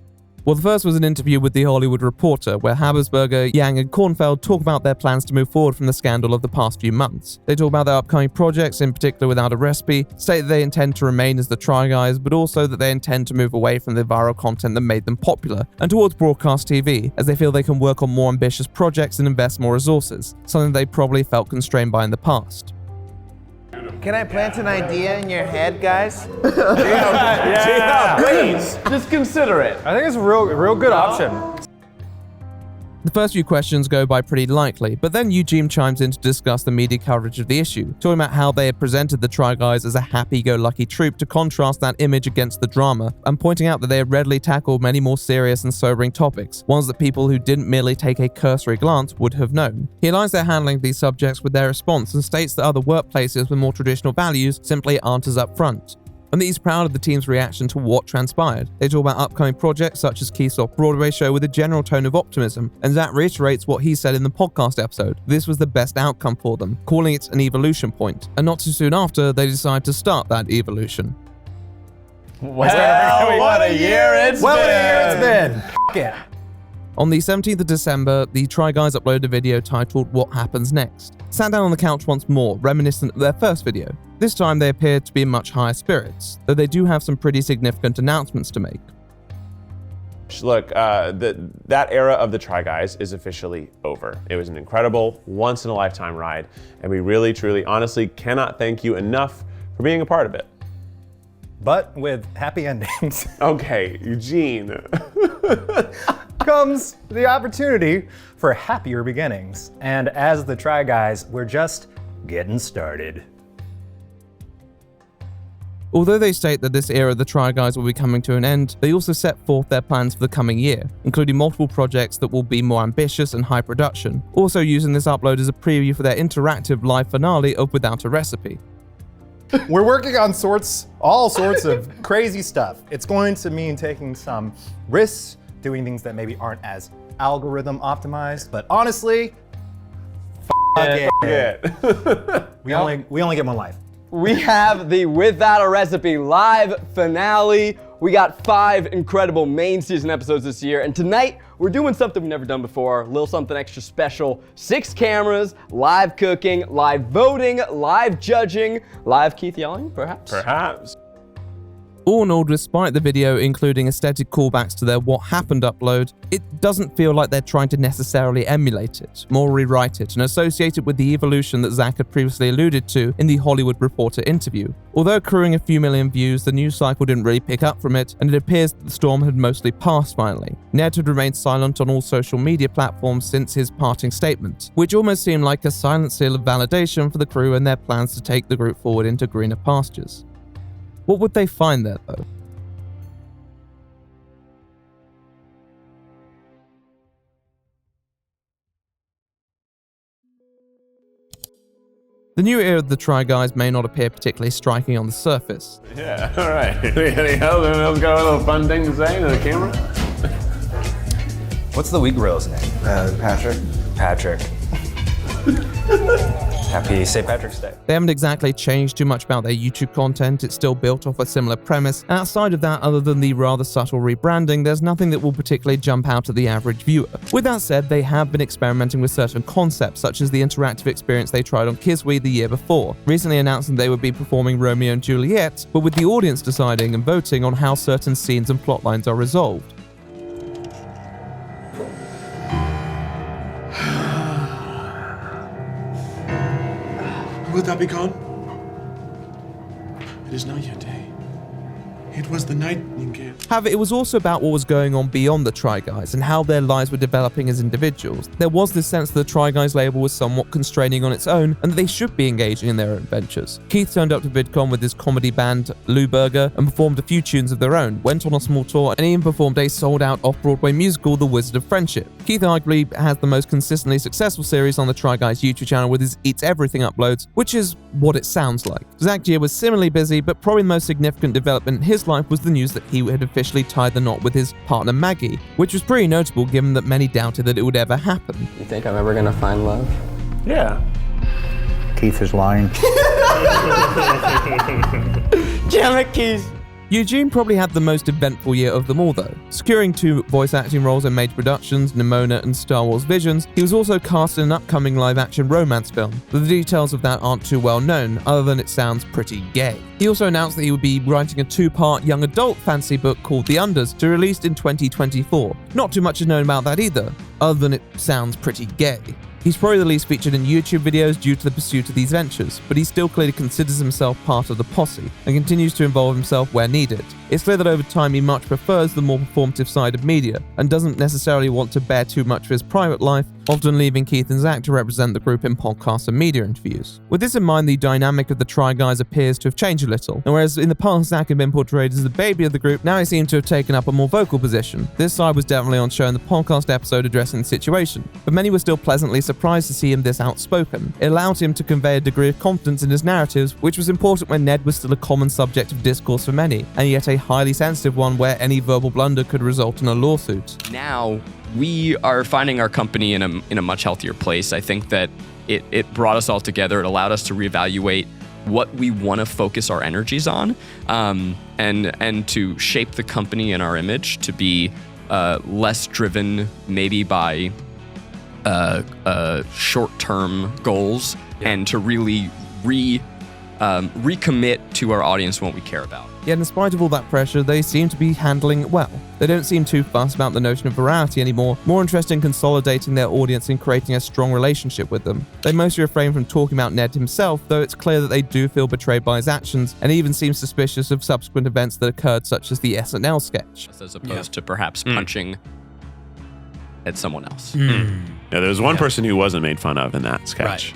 Well, the first was an interview with The Hollywood Reporter, where Habersberger, Yang, and Kornfeld talk about their plans to move forward from the scandal of the past few months. They talk about their upcoming projects, in particular Without a Recipe, state that they intend to remain as the Try Guys, but also that they intend to move away from the viral content that made them popular, and towards broadcast TV, as they feel they can work on more ambitious projects and invest more resources, something they probably felt constrained by in the past. Can I plant an idea in your head, guys? Yeah, please. Just consider it. I think it's a real good option. The first few questions go by pretty lightly, but then Eugene chimes in to discuss the media coverage of the issue, talking about how they had presented the Try Guys as a happy-go-lucky troupe to contrast that image against the drama, and pointing out that they had readily tackled many more serious and sobering topics, ones that people who didn't merely take a cursory glance would have known. He aligns their handling of these subjects with their response and states that other workplaces with more traditional values simply aren't as upfront, and that he's proud of the team's reaction to what transpired. They talk about upcoming projects such as Keith's Off-Broadway show with a general tone of optimism, and Zach reiterates what he said in the podcast episode. This was the best outcome for them, calling it an evolution point, and not too soon after, they decide to start that evolution. Well, what a year it's been! F*** it. On the 17th of December, the Try Guys uploaded a video titled What Happens Next. Sat down on the couch once more, reminiscent of their first video. This time they appear to be in much higher spirits, though they do have some pretty significant announcements to make. Look, that era of the Try Guys is officially over. It was an incredible, once-in-a-lifetime ride, and we really, truly, honestly cannot thank you enough for being a part of it. But with happy endings. Okay, Eugene. Comes the opportunity for happier beginnings. And as the Try Guys, we're just getting started. Although they state that this era of the Try Guys will be coming to an end, they also set forth their plans for the coming year, including multiple projects that will be more ambitious and high production, also using this upload as a preview for their interactive live finale of Without a Recipe. We're working on all sorts of crazy stuff. It's going to mean taking some risks, doing things that maybe aren't as algorithm optimized, but honestly, we only get one life. We have the Without a Recipe live finale. We got 5 incredible main season episodes this year, and tonight we're doing something we've never done before, a little something extra special. 6 cameras, live cooking, live voting, live judging, live Keith yelling, perhaps? Perhaps. All in all, despite the video including aesthetic callbacks to their What Happened upload, it doesn't feel like they're trying to necessarily emulate it, more rewrite it, and associate it with the evolution that Zach had previously alluded to in the Hollywood Reporter interview. Although accruing a few million views, the news cycle didn't really pick up from it, and it appears that the storm had mostly passed finally. Ned had remained silent on all social media platforms since his parting statement, which almost seemed like a silent seal of validation for the crew and their plans to take the group forward into greener pastures. What would they find there, though? The new era of the Try Guys may not appear particularly striking on the surface. Yeah, all right. Anything else got a little fun thing to say to the camera? What's the weak girl's name? Patrick. Patrick. Happy St. Patrick's Day. They haven't exactly changed too much about their YouTube content, it's still built off a similar premise, and outside of that, other than the rather subtle rebranding, there's nothing that will particularly jump out at the average viewer. With that said, they have been experimenting with certain concepts, such as the interactive experience they tried on Kiswe the year before, recently announcing they would be performing Romeo and Juliet, but with the audience deciding and voting on how certain scenes and plotlines are resolved. Will that be gone? It is not your day. It was the night, Ninke. However, it was also about what was going on beyond the Try Guys and how their lives were developing as individuals. There was this sense that the Try Guys label was somewhat constraining on its own and that they should be engaging in their own ventures. Keith turned up to VidCon with his comedy band, Lou Burger, and performed a few tunes of their own, went on a small tour, and even performed a sold-out off-Broadway musical, The Wizard of Friendship. Keith arguably has the most consistently successful series on the Try Guys YouTube channel with his Eats Everything uploads, which is what it sounds like. Zach Gier was similarly busy, but probably the most significant development in his life was the news that he had officially tied the knot with his partner Maggie, which was pretty notable given that many doubted that it would ever happen. You think I'm ever gonna find love? Yeah. Keith is lying. Damn it, Keith! Eugene probably had the most eventful year of them all though. Securing 2 voice acting roles in major productions, Nimona and Star Wars Visions, he was also cast in an upcoming live-action romance film, but the details of that aren't too well known, other than it sounds pretty gay. He also announced that he would be writing a 2-part young adult fantasy book called The Unders to be released in 2024. Not too much is known about that either, other than it sounds pretty gay. He's probably the least featured in YouTube videos due to the pursuit of these ventures, but he still clearly considers himself part of the posse and continues to involve himself where needed. It's clear that over time he much prefers the more performative side of media and doesn't necessarily want to bear too much of his private life, often leaving Keith and Zach to represent the group in podcasts and media interviews. With this in mind, the dynamic of the Try Guys appears to have changed a little, and whereas in the past Zach had been portrayed as the baby of the group, now he seemed to have taken up a more vocal position. This side was definitely on show in the podcast episode addressing the situation, but many were still pleasantly surprised to see him this outspoken. It allowed him to convey a degree of confidence in his narratives, which was important when Ned was still a common subject of discourse for many, and yet a highly sensitive one where any verbal blunder could result in a lawsuit. Now, we are finding our company in a much healthier place. I think that it brought us all together. It allowed us to reevaluate what we want to focus our energies on, and to shape the company and our image to be less driven maybe by short-term goals and to really recommit to our audience what we care about. Yet in spite of all that pressure, they seem to be handling it well. They don't seem too fussed about the notion of virality anymore, more interested in consolidating their audience and creating a strong relationship with them. They mostly refrain from talking about Ned himself, though it's clear that they do feel betrayed by his actions, and even seem suspicious of subsequent events that occurred, such as the SNL sketch. As opposed to perhaps punching at someone else. Yeah, there was one person who wasn't made fun of in that sketch.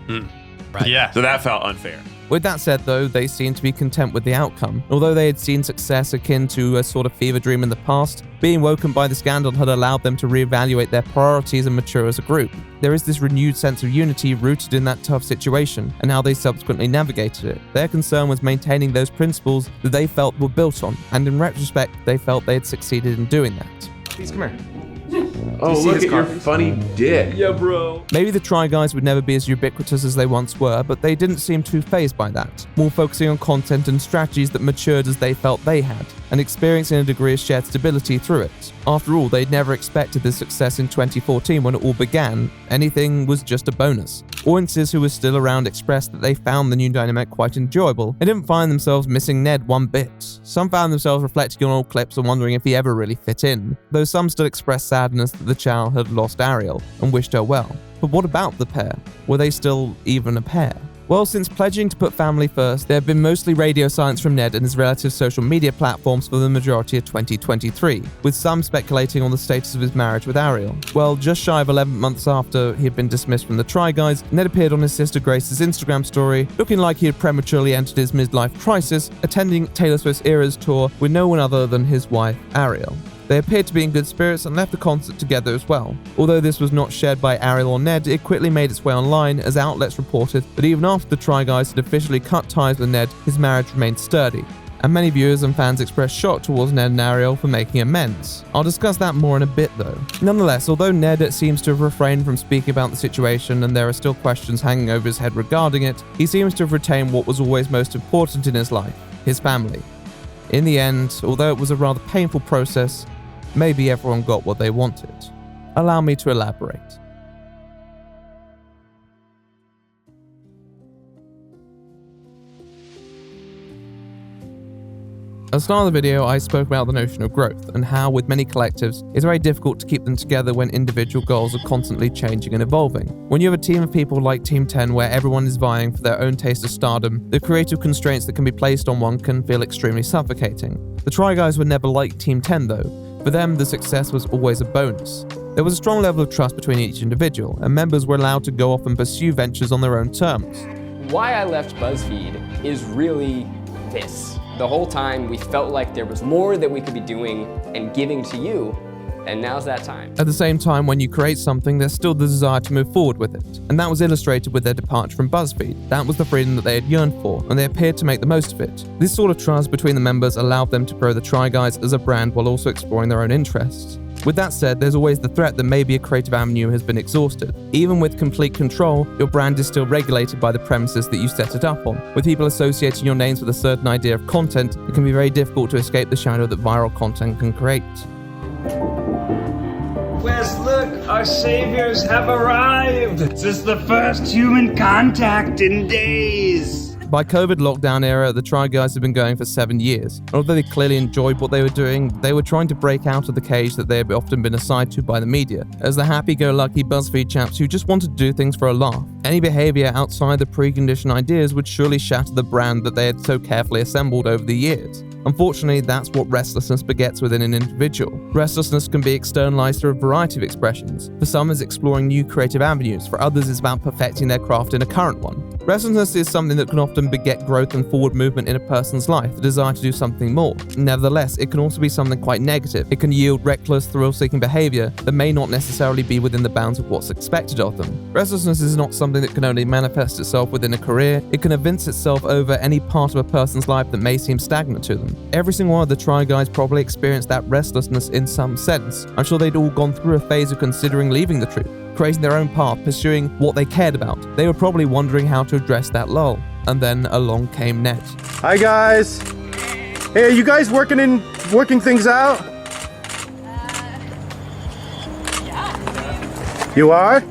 Right. Yeah. So that felt unfair. With that said, though, they seem to be content with the outcome. Although they had seen success akin to a sort of fever dream in the past, being woken by the scandal had allowed them to reevaluate their priorities and mature as a group. There is this renewed sense of unity rooted in that tough situation, and how they subsequently navigated it. Their concern was maintaining those principles that they felt were built on, and in retrospect, they felt they had succeeded in doing that. Please come here. Oh, look at your funny dick. Yeah, bro. Maybe the Try Guys would never be as ubiquitous as they once were, but they didn't seem too fazed by that, more focusing on content and strategies that matured as they felt they had, and experiencing a degree of shared stability through it. After all, they'd never expected this success in 2014 when it all began. Anything was just a bonus. Audiences who were still around expressed that they found the new dynamic quite enjoyable and didn't find themselves missing Ned one bit. Some found themselves reflecting on old clips and wondering if he ever really fit in, though some still expressed sadness that the child had lost Ariel and wished her well. But what about the pair? Were they still even a pair? Well, since pledging to put family first, there have been mostly radio silence from Ned and his relative social media platforms for the majority of 2023, with some speculating on the status of his marriage with Ariel. Well, just shy of 11 months after he had been dismissed from the Try Guys, Ned appeared on his sister Grace's Instagram story, looking like he had prematurely entered his midlife crisis, attending Taylor Swift's Eras tour with no one other than his wife, Ariel. They appeared to be in good spirits and left the concert together as well. Although this was not shared by Ariel or Ned, it quickly made its way online as outlets reported that even after the Try Guys had officially cut ties with Ned, his marriage remained sturdy. And many viewers and fans expressed shock towards Ned and Ariel for making amends. I'll discuss that more in a bit though. Nonetheless, although Ned seems to have refrained from speaking about the situation and there are still questions hanging over his head regarding it, he seems to have retained what was always most important in his life, his family. In the end, although it was a rather painful process, maybe everyone got what they wanted. Allow me to elaborate. At the start of the video, I spoke about the notion of growth and how, with many collectives, it's very difficult to keep them together when individual goals are constantly changing and evolving. When you have a team of people like Team 10 where everyone is vying for their own taste of stardom, the creative constraints that can be placed on one can feel extremely suffocating. The Try Guys were never like Team 10 though. For them, the success was always a bonus. There was a strong level of trust between each individual, and members were allowed to go off and pursue ventures on their own terms. Why I left BuzzFeed is really this. The whole time we felt like there was more that we could be doing and giving to you, and now's that time. At the same time, when you create something, there's still the desire to move forward with it, and that was illustrated with their departure from BuzzFeed. That was the freedom that they had yearned for, and they appeared to make the most of it. This sort of trust between the members allowed them to grow the Try Guys as a brand while also exploring their own interests. With that said, there's always the threat that maybe a creative avenue has been exhausted. Even with complete control, your brand is still regulated by the premises that you set it up on. With people associating your names with a certain idea of content, it can be very difficult to escape the shadow that viral content can create. Wes, look, our saviors have arrived. This is the first human contact in days. By COVID lockdown era, the Try Guys have been going for 7 years. Although they clearly enjoyed what they were doing, they were trying to break out of the cage that they had often been assigned to by the media, as the happy-go-lucky BuzzFeed chaps who just wanted to do things for a laugh. Any behavior outside the preconditioned ideas would surely shatter the brand that they had so carefully assembled over the years. Unfortunately, that's what restlessness begets within an individual. Restlessness can be externalized through a variety of expressions. For some, it's exploring new creative avenues. For others, it's about perfecting their craft in a current one. Restlessness is something that can often beget growth and forward movement in a person's life, the desire to do something more. Nevertheless, it can also be something quite negative. It can yield reckless, thrill-seeking behavior that may not necessarily be within the bounds of what's expected of them. Restlessness is not something that can only manifest itself within a career. It can evince itself over any part of a person's life that may seem stagnant to them. Every single one of the Try Guys probably experienced that restlessness in some sense. I'm sure they'd all gone through a phase of considering leaving the troupe, creating their own path, pursuing what they cared about. They were probably wondering how to address that lull. And then along came Ned. Hi guys. Hey, are you guys working things out? You are?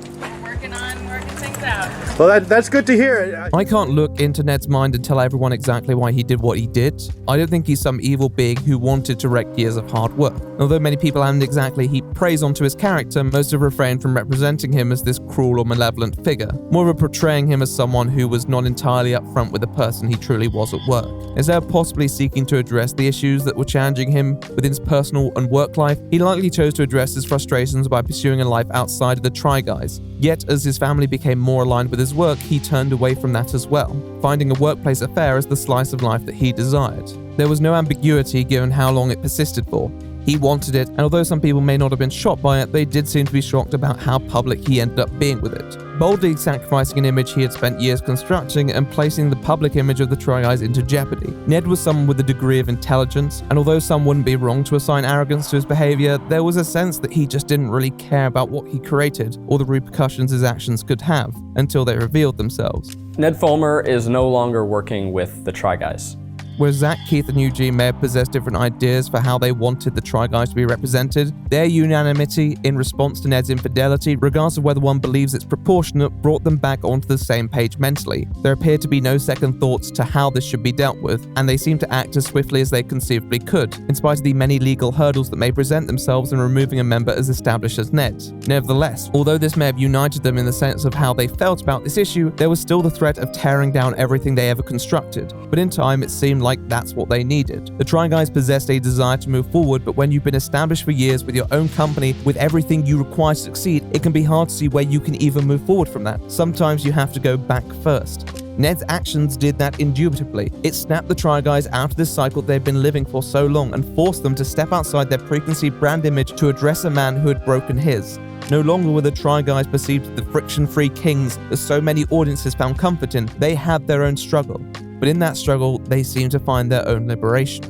Working things out. Well, that's good to hear. I can't look into Ned's mind and tell everyone exactly why he did what he did. I don't think he's some evil being who wanted to wreck years of hard work. Although many people haven't exactly heaped praise onto his character, most have refrained from representing him as this cruel or malevolent figure, more of portraying him as someone who was not entirely upfront with the person he truly was at work. Instead of possibly seeking to address the issues that were challenging him within his personal and work life, he likely chose to address his frustrations by pursuing a life outside of the Try Guys. Yet, as his family became more aligned with his work, he turned away from that as well, finding a workplace affair as the slice of life that he desired. There was no ambiguity given how long it persisted for. He wanted it, and although some people may not have been shocked by it, they did seem to be shocked about how public he ended up being with it, boldly sacrificing an image he had spent years constructing and placing the public image of the Try Guys into jeopardy. Ned was someone with a degree of intelligence, and although some wouldn't be wrong to assign arrogance to his behavior, there was a sense that he just didn't really care about what he created or the repercussions his actions could have until they revealed themselves. Ned Fulmer is no longer working with the Try Guys. Whereas Zach, Keith, and Eugene may have possessed different ideas for how they wanted the Try Guys to be represented, their unanimity in response to Ned's infidelity, regardless of whether one believes it's proportionate, brought them back onto the same page mentally. There appeared to be no second thoughts to how this should be dealt with, and they seemed to act as swiftly as they conceivably could, in spite of the many legal hurdles that may present themselves in removing a member as established as Ned. Nevertheless, although this may have united them in the sense of how they felt about this issue, there was still the threat of tearing down everything they ever constructed. But in time, it seemed like that's what they needed. The Try Guys possessed a desire to move forward, but when you've been established for years with your own company, with everything you require to succeed, it can be hard to see where you can even move forward from that. Sometimes you have to go back first. Ned's actions did that indubitably. It snapped the Try Guys out of this cycle they've been living for so long and forced them to step outside their preconceived brand image to address a man who had broken his. No longer were the Try Guys perceived as the friction-free kings that so many audiences found comfort in. They had their own struggle. But in that struggle, they seemed to find their own liberation.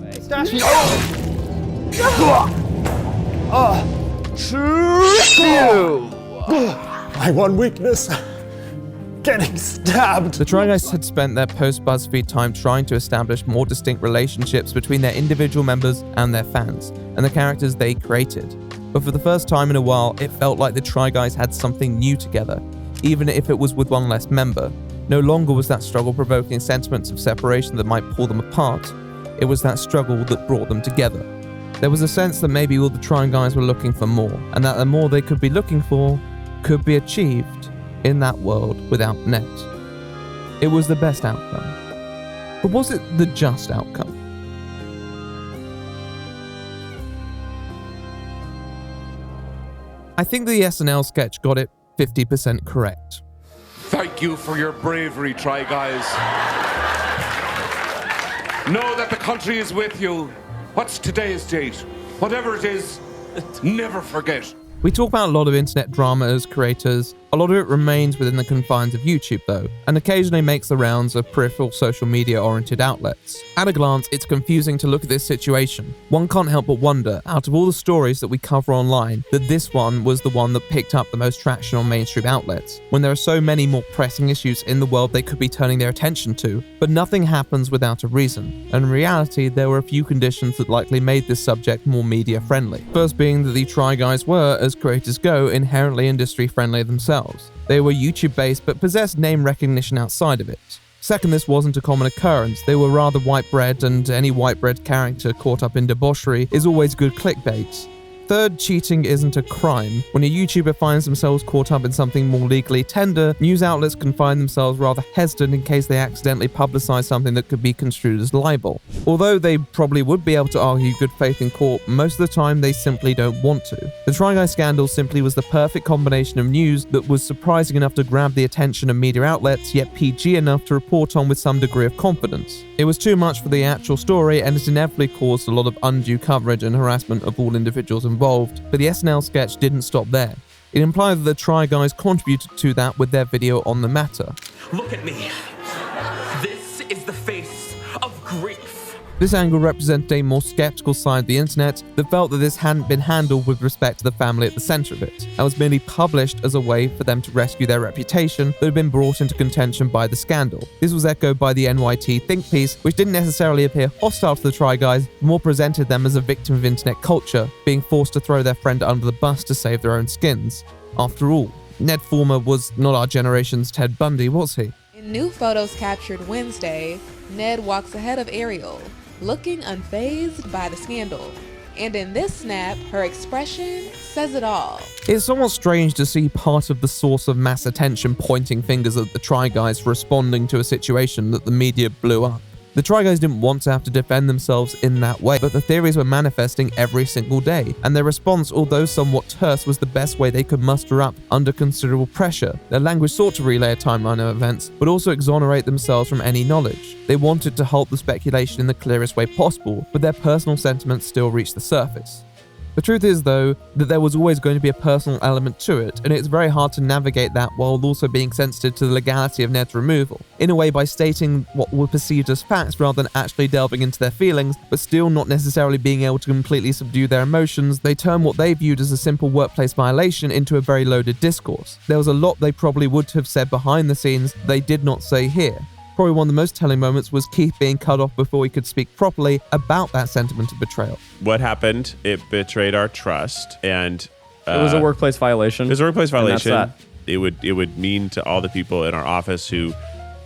My one weakness. Getting stabbed. The Try Guys had spent their post-BuzzFeed time trying to establish more distinct relationships between their individual members and their fans, and the characters they created. But for the first time in a while, it felt like the Try Guys had something new together, even if it was with one less member. No longer was that struggle provoking sentiments of separation that might pull them apart. It was that struggle that brought them together. There was a sense that maybe all the Try Guys were looking for more, and that the more they could be looking for could be achieved in that world without Ned. It was the best outcome. But was it the just outcome? I think the SNL sketch got it 50% correct. Thank you for your bravery, Try Guys. Know that the country is with you. What's today's date? Whatever it is, never forget. We talk about a lot of internet drama as creators. A lot of it remains within the confines of YouTube though, and occasionally makes the rounds of peripheral social media-oriented outlets. At a glance, it's confusing to look at this situation. One can't help but wonder, out of all the stories that we cover online, that this one was the one that picked up the most traction on mainstream outlets, when there are so many more pressing issues in the world they could be turning their attention to. But nothing happens without a reason, and in reality, there were a few conditions that likely made this subject more media-friendly. First being that the Try Guys were, as creators go, inherently industry-friendly themselves. They were YouTube-based but possessed name recognition outside of it. Second, this wasn't a common occurrence. They were rather white-bread, and any white-bread character caught up in debauchery is always good clickbait. Third, cheating isn't a crime. When a YouTuber finds themselves caught up in something more legally tender, news outlets can find themselves rather hesitant in case they accidentally publicize something that could be construed as libel. Although they probably would be able to argue good faith in court, most of the time they simply don't want to. The Try Guys scandal simply was the perfect combination of news that was surprising enough to grab the attention of media outlets, yet PG enough to report on with some degree of confidence. It was too much for the actual story, and it inevitably caused a lot of undue coverage and harassment of all individuals involved, but the SNL sketch didn't stop there. It implied that the Try Guys contributed to that with their video on the matter. Look at me. This is the face of grief. This angle represented a more skeptical side of the internet that felt that this hadn't been handled with respect to the family at the center of it, and was merely published as a way for them to rescue their reputation that had been brought into contention by the scandal. This was echoed by the NYT think piece, which didn't necessarily appear hostile to the Try Guys, but more presented them as a victim of internet culture, being forced to throw their friend under the bus to save their own skins. After all, Ned Fulmer was not our generation's Ted Bundy, was he? In new photos captured Wednesday, Ned walks ahead of Ariel, looking unfazed by the scandal. And in this snap, her expression says it all. It's somewhat strange to see part of the source of mass attention pointing fingers at the Try Guys for responding to a situation that the media blew up. The Try Guys didn't want to have to defend themselves in that way, but the theories were manifesting every single day, and their response, although somewhat terse, was the best way they could muster up under considerable pressure. Their language sought to relay a timeline of events, but also exonerate themselves from any knowledge. They wanted to halt the speculation in the clearest way possible, but their personal sentiments still reached the surface. The truth is, though, that there was always going to be a personal element to it, and it's very hard to navigate that while also being sensitive to the legality of Ned's removal, in a way by stating what were perceived as facts rather than actually delving into their feelings, but still not necessarily being able to completely subdue their emotions. They turned what they viewed as a simple workplace violation into a very loaded discourse. There was a lot they probably would have said behind the scenes they did not say here. Probably one of the most telling moments was Keith being cut off before he could speak properly about that sentiment of betrayal. What happened? It betrayed our trust, and it was a workplace violation. It was a workplace violation. And that's that. It would mean to all the people in our office who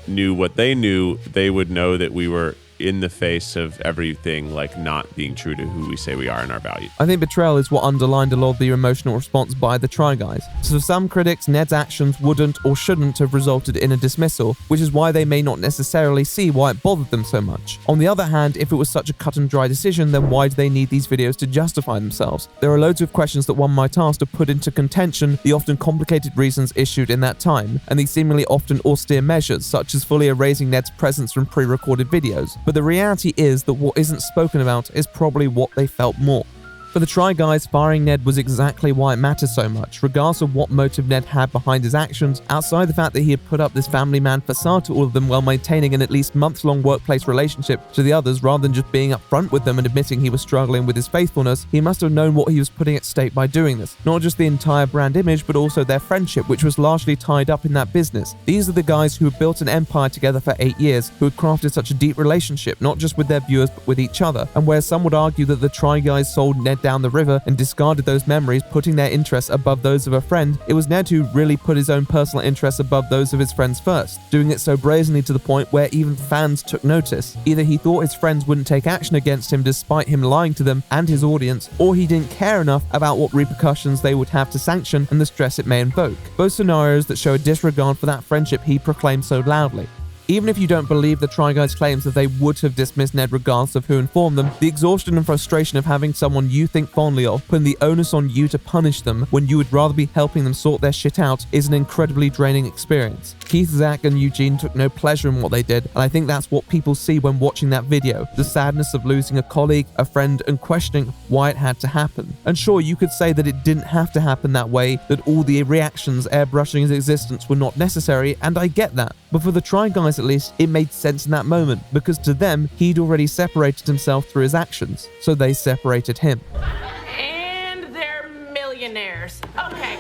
knew what they knew, they would know that we were in the face of everything, like not being true to who we say we are and our values. I think betrayal is what underlined a lot of the emotional response by the Try Guys. So for some critics, Ned's actions wouldn't or shouldn't have resulted in a dismissal, which is why they may not necessarily see why it bothered them so much. On the other hand, if it was such a cut and dry decision, then why do they need these videos to justify themselves? There are loads of questions that one might ask to put into contention the often complicated reasons issued in that time, and these seemingly often austere measures, such as fully erasing Ned's presence from pre-recorded videos. But the reality is that what isn't spoken about is probably what they felt more. For the Try Guys, firing Ned was exactly why it matters so much, regardless of what motive Ned had behind his actions, outside the fact that he had put up this family man facade to all of them while maintaining an at least months-long workplace relationship to the others rather than just being upfront with them and admitting he was struggling with his faithfulness. He must have known what he was putting at stake by doing this. Not just the entire brand image, but also their friendship, which was largely tied up in that business. These are the guys who had built an empire together for 8 years, who had crafted such a deep relationship, not just with their viewers, but with each other, and where some would argue that the Try Guys sold Ned down the river and discarded those memories, putting their interests above those of a friend, it was Ned who really put his own personal interests above those of his friends first, doing it so brazenly to the point where even fans took notice. Either he thought his friends wouldn't take action against him despite him lying to them and his audience, or he didn't care enough about what repercussions they would have to sanction and the stress it may invoke. Both scenarios that show a disregard for that friendship he proclaimed so loudly. Even if you don't believe the Try Guys' claims that they would have dismissed Ned regardless of who informed them, the exhaustion and frustration of having someone you think fondly of putting the onus on you to punish them when you would rather be helping them sort their shit out is an incredibly draining experience. Keith, Zach, and Eugene took no pleasure in what they did, and I think that's what people see when watching that video, the sadness of losing a colleague, a friend, and questioning why it had to happen. And sure, you could say that it didn't have to happen that way, that all the reactions airbrushing his existence were not necessary, and I get that. But for the Try Guys at least, it made sense in that moment, because to them, he'd already separated himself through his actions, so they separated him. And they're millionaires. Okay,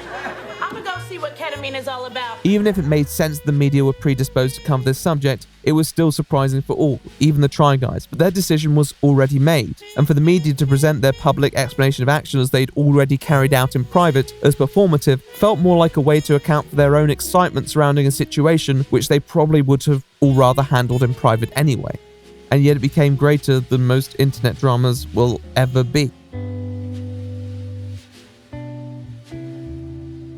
I'm gonna go see what ketamine is all about. Even if it made sense the media were predisposed to cover this subject, it was still surprising for all, even the Try Guys, but their decision was already made, and for the media to present their public explanation of actions they'd already carried out in private as performative felt more like a way to account for their own excitement surrounding a situation which they probably would have all rather handled in private anyway. And yet it became greater than most internet dramas will ever be.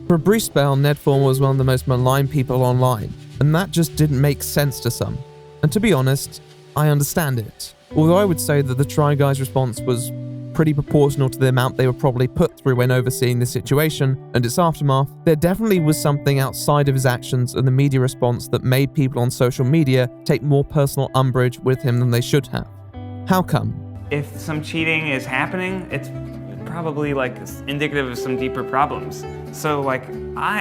For a brief spell, Ned Fulmer was one of the most maligned people online, and that just didn't make sense to some. And to be honest, I understand it. Although I would say that the Try Guys' response was pretty proportional to the amount they were probably put through when overseeing the situation and its aftermath, there definitely was something outside of his actions and the media response that made people on social media take more personal umbrage with him than they should have. How come? If some cheating is happening, it's probably like indicative of some deeper problems. So like,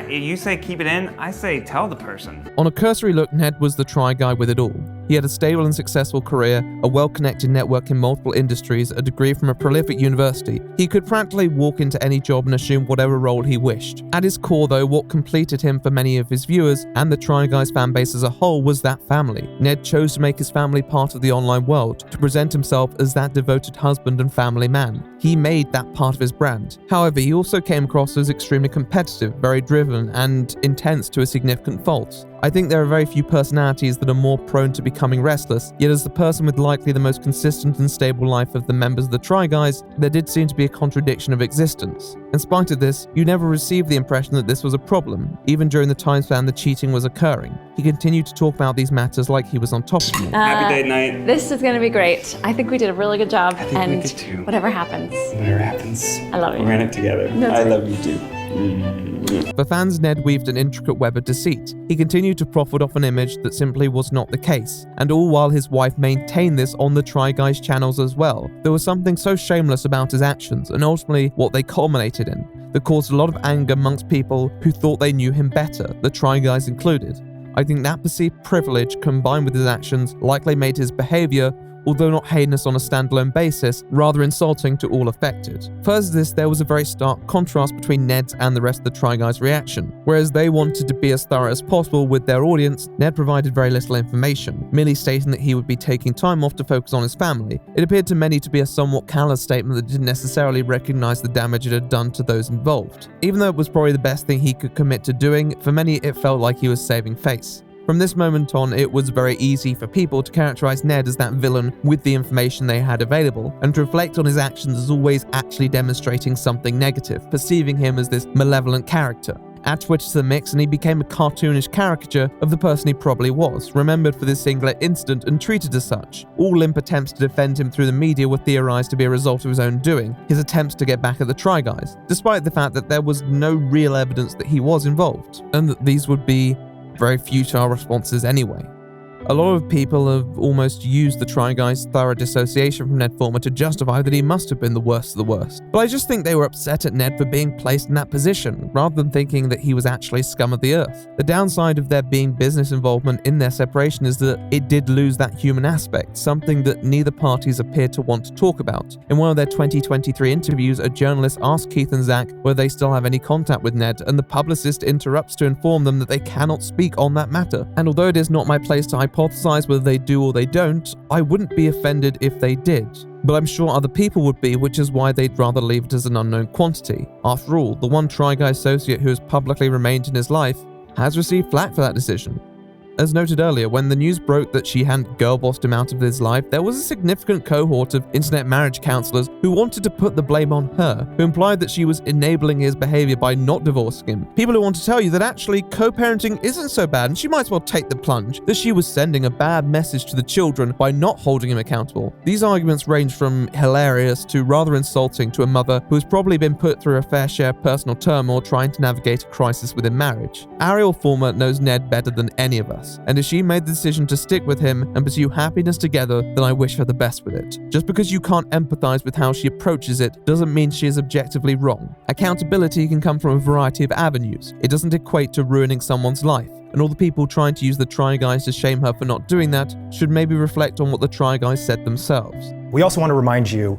you say keep it in, I say tell the person. On a cursory look, Ned was the Try Guy with it all. He had a stable and successful career, a well-connected network in multiple industries, a degree from a prolific university. He could practically walk into any job and assume whatever role he wished. At his core though, what completed him for many of his viewers and the Try Guys fanbase as a whole was that family. Ned chose to make his family part of the online world, to present himself as that devoted husband and family man. He made that part of his brand. However, he also came across as extremely competitive, very driven, and intense to a significant fault. I think there are very few personalities that are more prone to becoming restless, yet as the person with likely the most consistent and stable life of the members of the Try Guys, there did seem to be a contradiction of existence. In spite of this, you never received the impression that this was a problem, even during the time span the cheating was occurring. He continued to talk about these matters like he was on top of them. Happy date night. This is gonna be great. I think we did a really good job. I think we did too. Whatever happens. Whatever happens. I love you. We're in it together. I love you too. For fans, Ned weaved an intricate web of deceit. He continued to profit off an image that simply was not the case, and all while his wife maintained this on the Try Guys channels as well. There was something so shameless about his actions, and ultimately what they culminated in, that caused a lot of anger amongst people who thought they knew him better, the Try Guys included. I think that perceived privilege combined with his actions likely made his behavior, although not heinous on a standalone basis, rather insulting to all affected. Further to this, there was a very stark contrast between Ned's and the rest of the Try Guys' reaction. Whereas they wanted to be as thorough as possible with their audience, Ned provided very little information, merely stating that he would be taking time off to focus on his family. It appeared to many to be a somewhat callous statement that didn't necessarily recognize the damage it had done to those involved. Even though it was probably the best thing he could commit to doing, for many it felt like he was saving face. From this moment on, it was very easy for people to characterize Ned as that villain with the information they had available, and to reflect on his actions as always actually demonstrating something negative, perceiving him as this malevolent character. Add Twitter to the mix and he became a cartoonish caricature of the person he probably was, remembered for this singular incident and treated as such. All limp attempts to defend him through the media were theorized to be a result of his own doing, his attempts to get back at the Try Guys, despite the fact that there was no real evidence that he was involved, and that these would be very futile responses anyway. A lot of people have almost used the Try Guys' thorough dissociation from Ned Fulmer to justify that he must have been the worst of the worst. But I just think they were upset at Ned for being placed in that position, rather than thinking that he was actually scum of the earth. The downside of there being business involvement in their separation is that it did lose that human aspect, something that neither parties appeared to want to talk about. In one of their 2023 interviews, a journalist asked Keith and Zach whether they still have any contact with Ned, and the publicist interrupts to inform them that they cannot speak on that matter. And although it is not my place to hypothesize whether they do or they don't, I wouldn't be offended if they did. But I'm sure other people would be, which is why they'd rather leave it as an unknown quantity. After all, the one Try Guy associate who has publicly remained in his life has received flack for that decision. As noted earlier, when the news broke that she hadn't girl-bossed him out of his life, there was a significant cohort of internet marriage counselors who wanted to put the blame on her, who implied that she was enabling his behavior by not divorcing him. People who want to tell you that actually co-parenting isn't so bad and she might as well take the plunge, that she was sending a bad message to the children by not holding him accountable. These arguments range from hilarious to rather insulting to a mother who has probably been put through a fair share of personal turmoil trying to navigate a crisis within marriage. Ariel Fulmer knows Ned better than any of us, and if she made the decision to stick with him and pursue happiness together, then I wish her the best with it. Just because you can't empathize with how she approaches it doesn't mean she is objectively wrong. Accountability can come from a variety of avenues. It doesn't equate to ruining someone's life. And all the people trying to use the Try Guys to shame her for not doing that should maybe reflect on what the Try Guys said themselves. We also want to remind you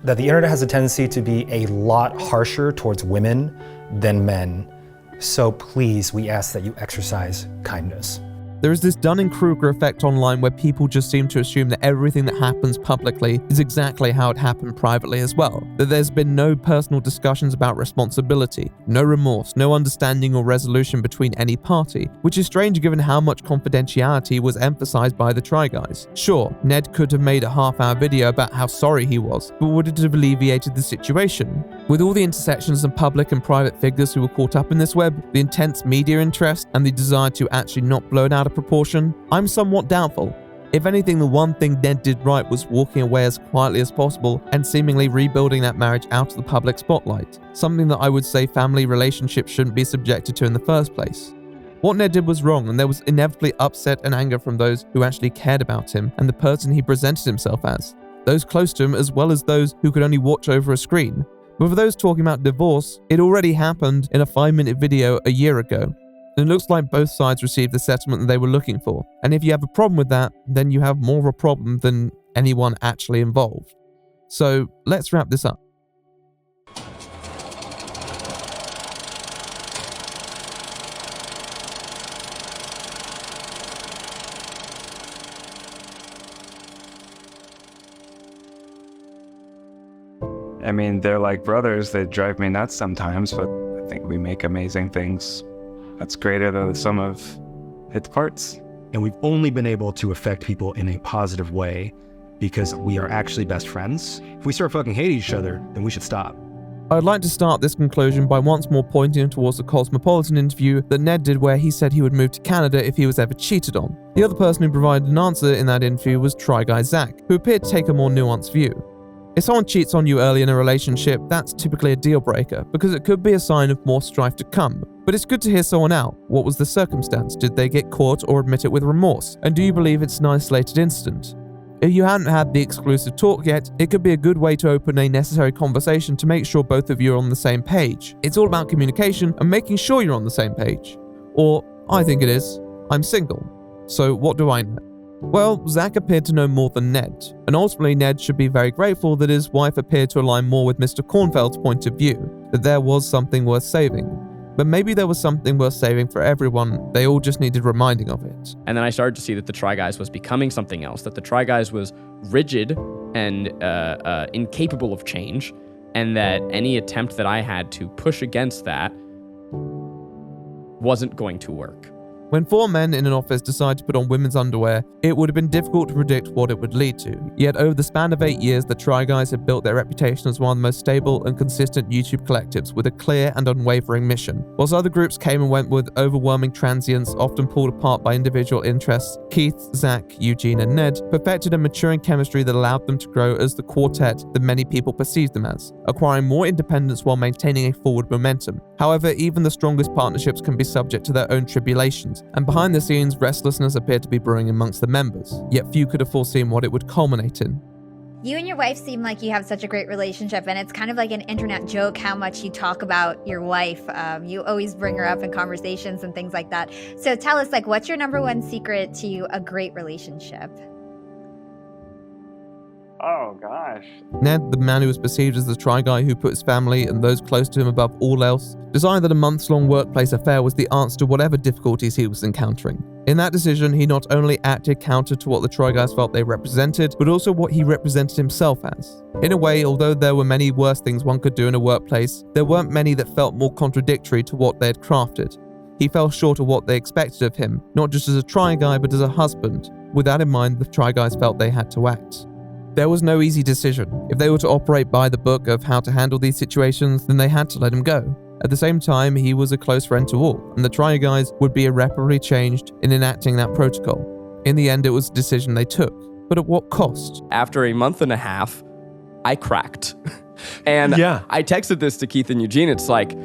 that the internet has a tendency to be a lot harsher towards women than men. So please, we ask that you exercise kindness. There is this Dunning-Kruger effect online where people just seem to assume that everything that happens publicly is exactly how it happened privately as well. That there's been no personal discussions about responsibility, no remorse, no understanding or resolution between any party, which is strange given how much confidentiality was emphasized by the Try Guys. Sure, Ned could have made a half-hour video about how sorry he was, but would it have alleviated the situation? With all the intersections of public and private figures who were caught up in this web, the intense media interest, and the desire to actually not blow it out of proportion, I'm somewhat doubtful. If anything, the one thing Ned did right was walking away as quietly as possible and seemingly rebuilding that marriage out of the public spotlight, something that I would say family relationships shouldn't be subjected to in the first place. What Ned did was wrong, and there was inevitably upset and anger from those who actually cared about him and the person he presented himself as, those close to him as well as those who could only watch over a screen. But for those talking about divorce, it already happened in a 5-minute video a year ago. And it looks like both sides received the settlement that they were looking for. And if you have a problem with that, then you have more of a problem than anyone actually involved. So let's wrap this up. I mean, they're like brothers. They drive me nuts sometimes, but I think we make amazing things that's greater than the sum of its parts. And we've only been able to affect people in a positive way because we are actually best friends. If we start fucking hating each other, then we should stop. I'd like to start this conclusion by once more pointing towards the Cosmopolitan interview that Ned did where he said he would move to Canada if he was ever cheated on. The other person who provided an answer in that interview was Try Guy Zach, who appeared to take a more nuanced view. If someone cheats on you early in a relationship, that's typically a deal breaker, because it could be a sign of more strife to come. But it's good to hear someone out. What was the circumstance? Did they get caught or admit it with remorse? And do you believe it's an isolated incident? If you haven't had the exclusive talk yet, it could be a good way to open a necessary conversation to make sure both of you are on the same page. It's all about communication and making sure you're on the same page. Or, I think it is, I'm single. So what do I know? Well, Zach appeared to know more than Ned, and ultimately Ned should be very grateful that his wife appeared to align more with Mr. Kornfeld's point of view, that there was something worth saving. But maybe there was something worth saving for everyone, they all just needed reminding of it. And then I started to see that the Try Guys was becoming something else, that the Try Guys was rigid and incapable of change, and that any attempt that I had to push against that wasn't going to work. When 4 men in an office decide to put on women's underwear, it would have been difficult to predict what it would lead to. Yet over the span of 8 years, the Try Guys have built their reputation as one of the most stable and consistent YouTube collectives with a clear and unwavering mission. Whilst other groups came and went with overwhelming transients, often pulled apart by individual interests, Keith, Zach, Eugene, and Ned perfected a maturing chemistry that allowed them to grow as the quartet that many people perceived them as, acquiring more independence while maintaining a forward momentum. However, even the strongest partnerships can be subject to their own tribulations, and behind the scenes, restlessness appeared to be brewing amongst the members, yet few could have foreseen what it would culminate in. You and your wife seem like you have such a great relationship, and it's kind of like an internet joke how much you talk about your wife. You always bring her up in conversations and things like that. So tell us, like, what's your #1 secret to a great relationship? Oh, gosh. Ned, the man who was perceived as the Try Guy who put his family and those close to him above all else, decided that a months-long workplace affair was the answer to whatever difficulties he was encountering. In that decision, he not only acted counter to what the Try Guys felt they represented, but also what he represented himself as. In a way, although there were many worse things one could do in a workplace, there weren't many that felt more contradictory to what they had crafted. He fell short of what they expected of him, not just as a Try Guy, but as a husband. With that in mind, the Try Guys felt they had to act. There was no easy decision. If they were to operate by the book of how to handle these situations, then they had to let him go. At the same time, he was a close friend to all, and the Try Guys would be irreparably changed in enacting that protocol. In the end, it was a decision they took, but at what cost? After a month and a half, I cracked. And I texted this to Keith and Eugene. It's like,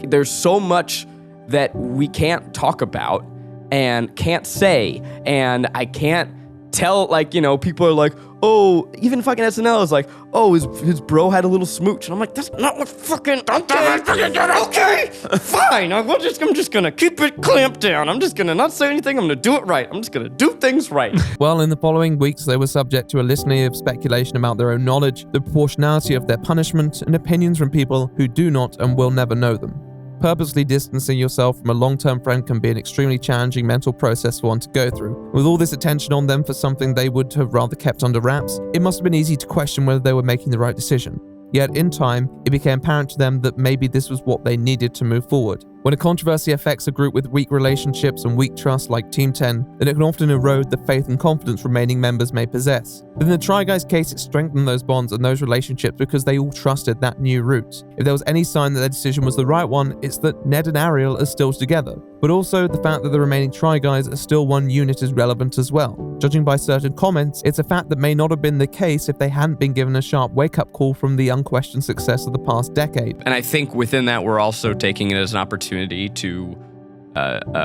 there's so much that we can't talk about and can't say, and I can't tell, like, you know, people are like, oh, even fucking SNL is like, oh, his bro had a little smooch. And I'm like, that's not what fucking, okay, fine. I'm just gonna keep it clamped down. I'm just gonna not say anything. I'm gonna do it right. I'm just gonna do things right. Well, in the following weeks, they were subject to a litany of speculation about their own knowledge, the proportionality of their punishment, and opinions from people who do not and will never know them. Purposely distancing yourself from a long-term friend can be an extremely challenging mental process for one to go through. With all this attention on them for something they would have rather kept under wraps, it must have been easy to question whether they were making the right decision. Yet in time, it became apparent to them that maybe this was what they needed to move forward. When a controversy affects a group with weak relationships and weak trust like Team 10, then it can often erode the faith and confidence remaining members may possess. But in the Try Guys case, it strengthened those bonds and those relationships because they all trusted that new route. If there was any sign that their decision was the right one, it's that Ned and Ariel are still together. But also, the fact that the remaining Try Guys are still one unit is relevant as well. Judging by certain comments, it's a fact that may not have been the case if they hadn't been given a sharp wake-up call from the unquestioned success of the past decade. And I think within that, we're also taking it as an opportunity to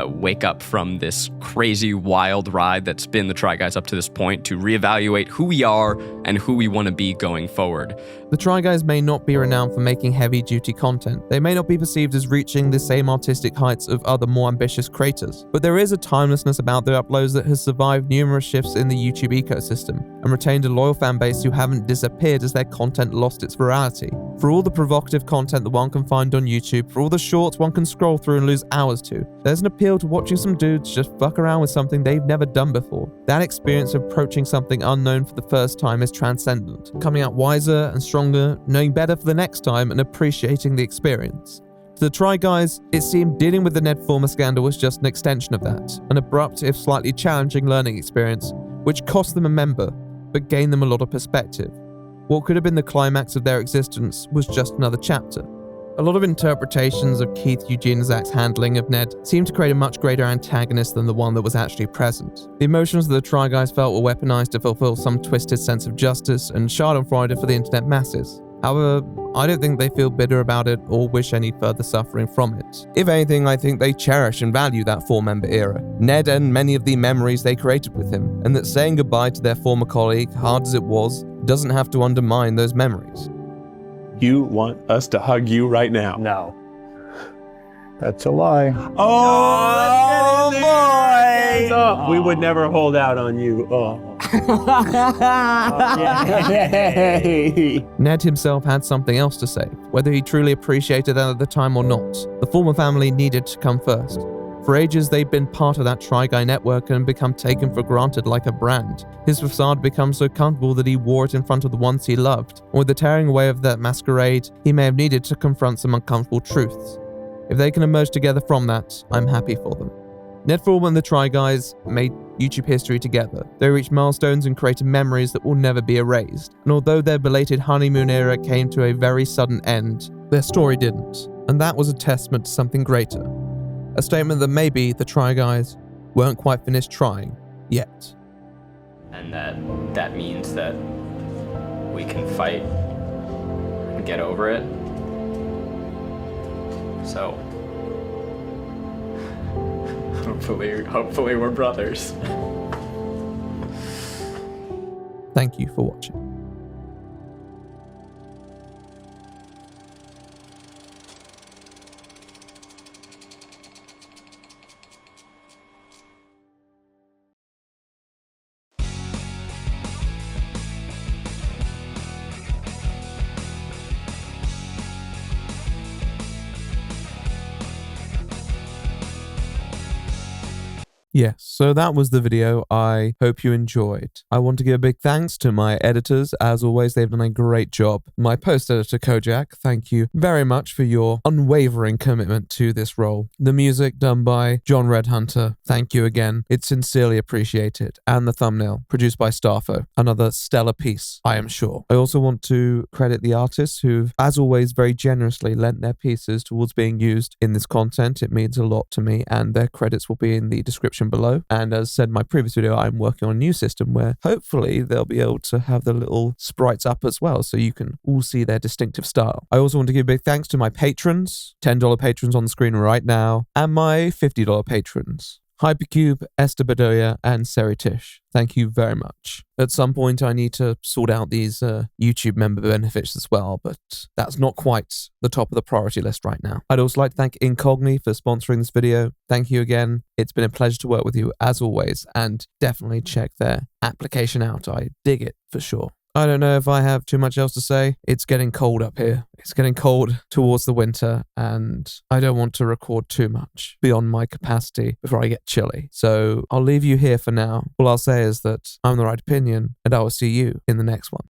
wake up from this crazy, wild ride that's been the Try Guys up to this point, to reevaluate who we are and who we want to be going forward. The Try Guys may not be renowned for making heavy-duty content. They may not be perceived as reaching the same artistic heights of other more ambitious creators, but there is a timelessness about their uploads that has survived numerous shifts in the YouTube ecosystem and retained a loyal fan base who haven't disappeared as their content lost its virality. For all the provocative content that one can find on YouTube, for all the shorts one can scroll through and lose hours to, there's an appeal to watching some dudes just fuck around with something they've never done before. That experience of approaching something unknown for the first time is transcendent, coming out wiser and stronger, knowing better for the next time and appreciating the experience. To the Try Guys, it seemed dealing with the Ned Fulmer scandal was just an extension of that, an abrupt if slightly challenging learning experience, which cost them a member, but gained them a lot of perspective. What could have been the climax of their existence was just another chapter. A lot of interpretations of Keith Eugenizak's handling of Ned seemed to create a much greater antagonist than the one that was actually present. The emotions that the Try Guys felt were weaponized to fulfill some twisted sense of justice and schadenfreude for the internet masses. However, I don't think they feel bitter about it or wish any further suffering from it. If anything, I think they cherish and value that four-member era, Ned and many of the memories they created with him, and that saying goodbye to their former colleague, hard as it was, doesn't have to undermine those memories. You want us to hug you right now? No. That's a lie. Oh, boy! Oh, we would never hold out on you. Oh. Ned himself had something else to say, whether he truly appreciated that at the time or not. The Fulmer family needed to come first. For ages, they'd been part of that Try Guy network and become taken for granted like a brand. His facade became so comfortable that he wore it in front of the ones he loved. And with the tearing away of that masquerade, he may have needed to confront some uncomfortable truths. If they can emerge together from that, I'm happy for them. Ned Fulmer and the Try Guys made YouTube history together. They reached milestones and created memories that will never be erased. And although their belated honeymoon era came to a very sudden end, their story didn't. And that was a testament to something greater. A statement that maybe the Try Guys weren't quite finished trying yet. And that means that we can fight and get over it. So hopefully we're brothers. Thank you for watching. Yes, so that was the video. I hope you enjoyed. I want to give a big thanks to my editors. As always, they've done a great job. My post-editor, Kojak, thank you very much for your unwavering commitment to this role. The music done by John Redhunter, thank you again. It's sincerely appreciated. And the thumbnail, produced by Starfo. Another stellar piece, I am sure. I also want to credit the artists who've, as always, very generously lent their pieces towards being used in this content. It means a lot to me, and their credits will be in the description below. And as said in my previous video, I'm working on a new system where hopefully they'll be able to have the little sprites up as well, so you can all see their distinctive style. I also want to give big thanks to my patrons, $10 patrons on the screen right now, and my $50 patrons. Hypercube, Esther Bedoya, and Seritish. Thank you very much. At some point, I need to sort out these YouTube member benefits as well, but that's not quite the top of the priority list right now. I'd also like to thank Incogni for sponsoring this video. Thank you again. It's been a pleasure to work with you as always, and definitely check their application out. I dig it for sure. I don't know if I have too much else to say. It's getting cold up here. It's getting cold towards the winter, and I don't want to record too much beyond my capacity before I get chilly. So I'll leave you here for now. All I'll say is that I'm the right opinion, and I will see you in the next one.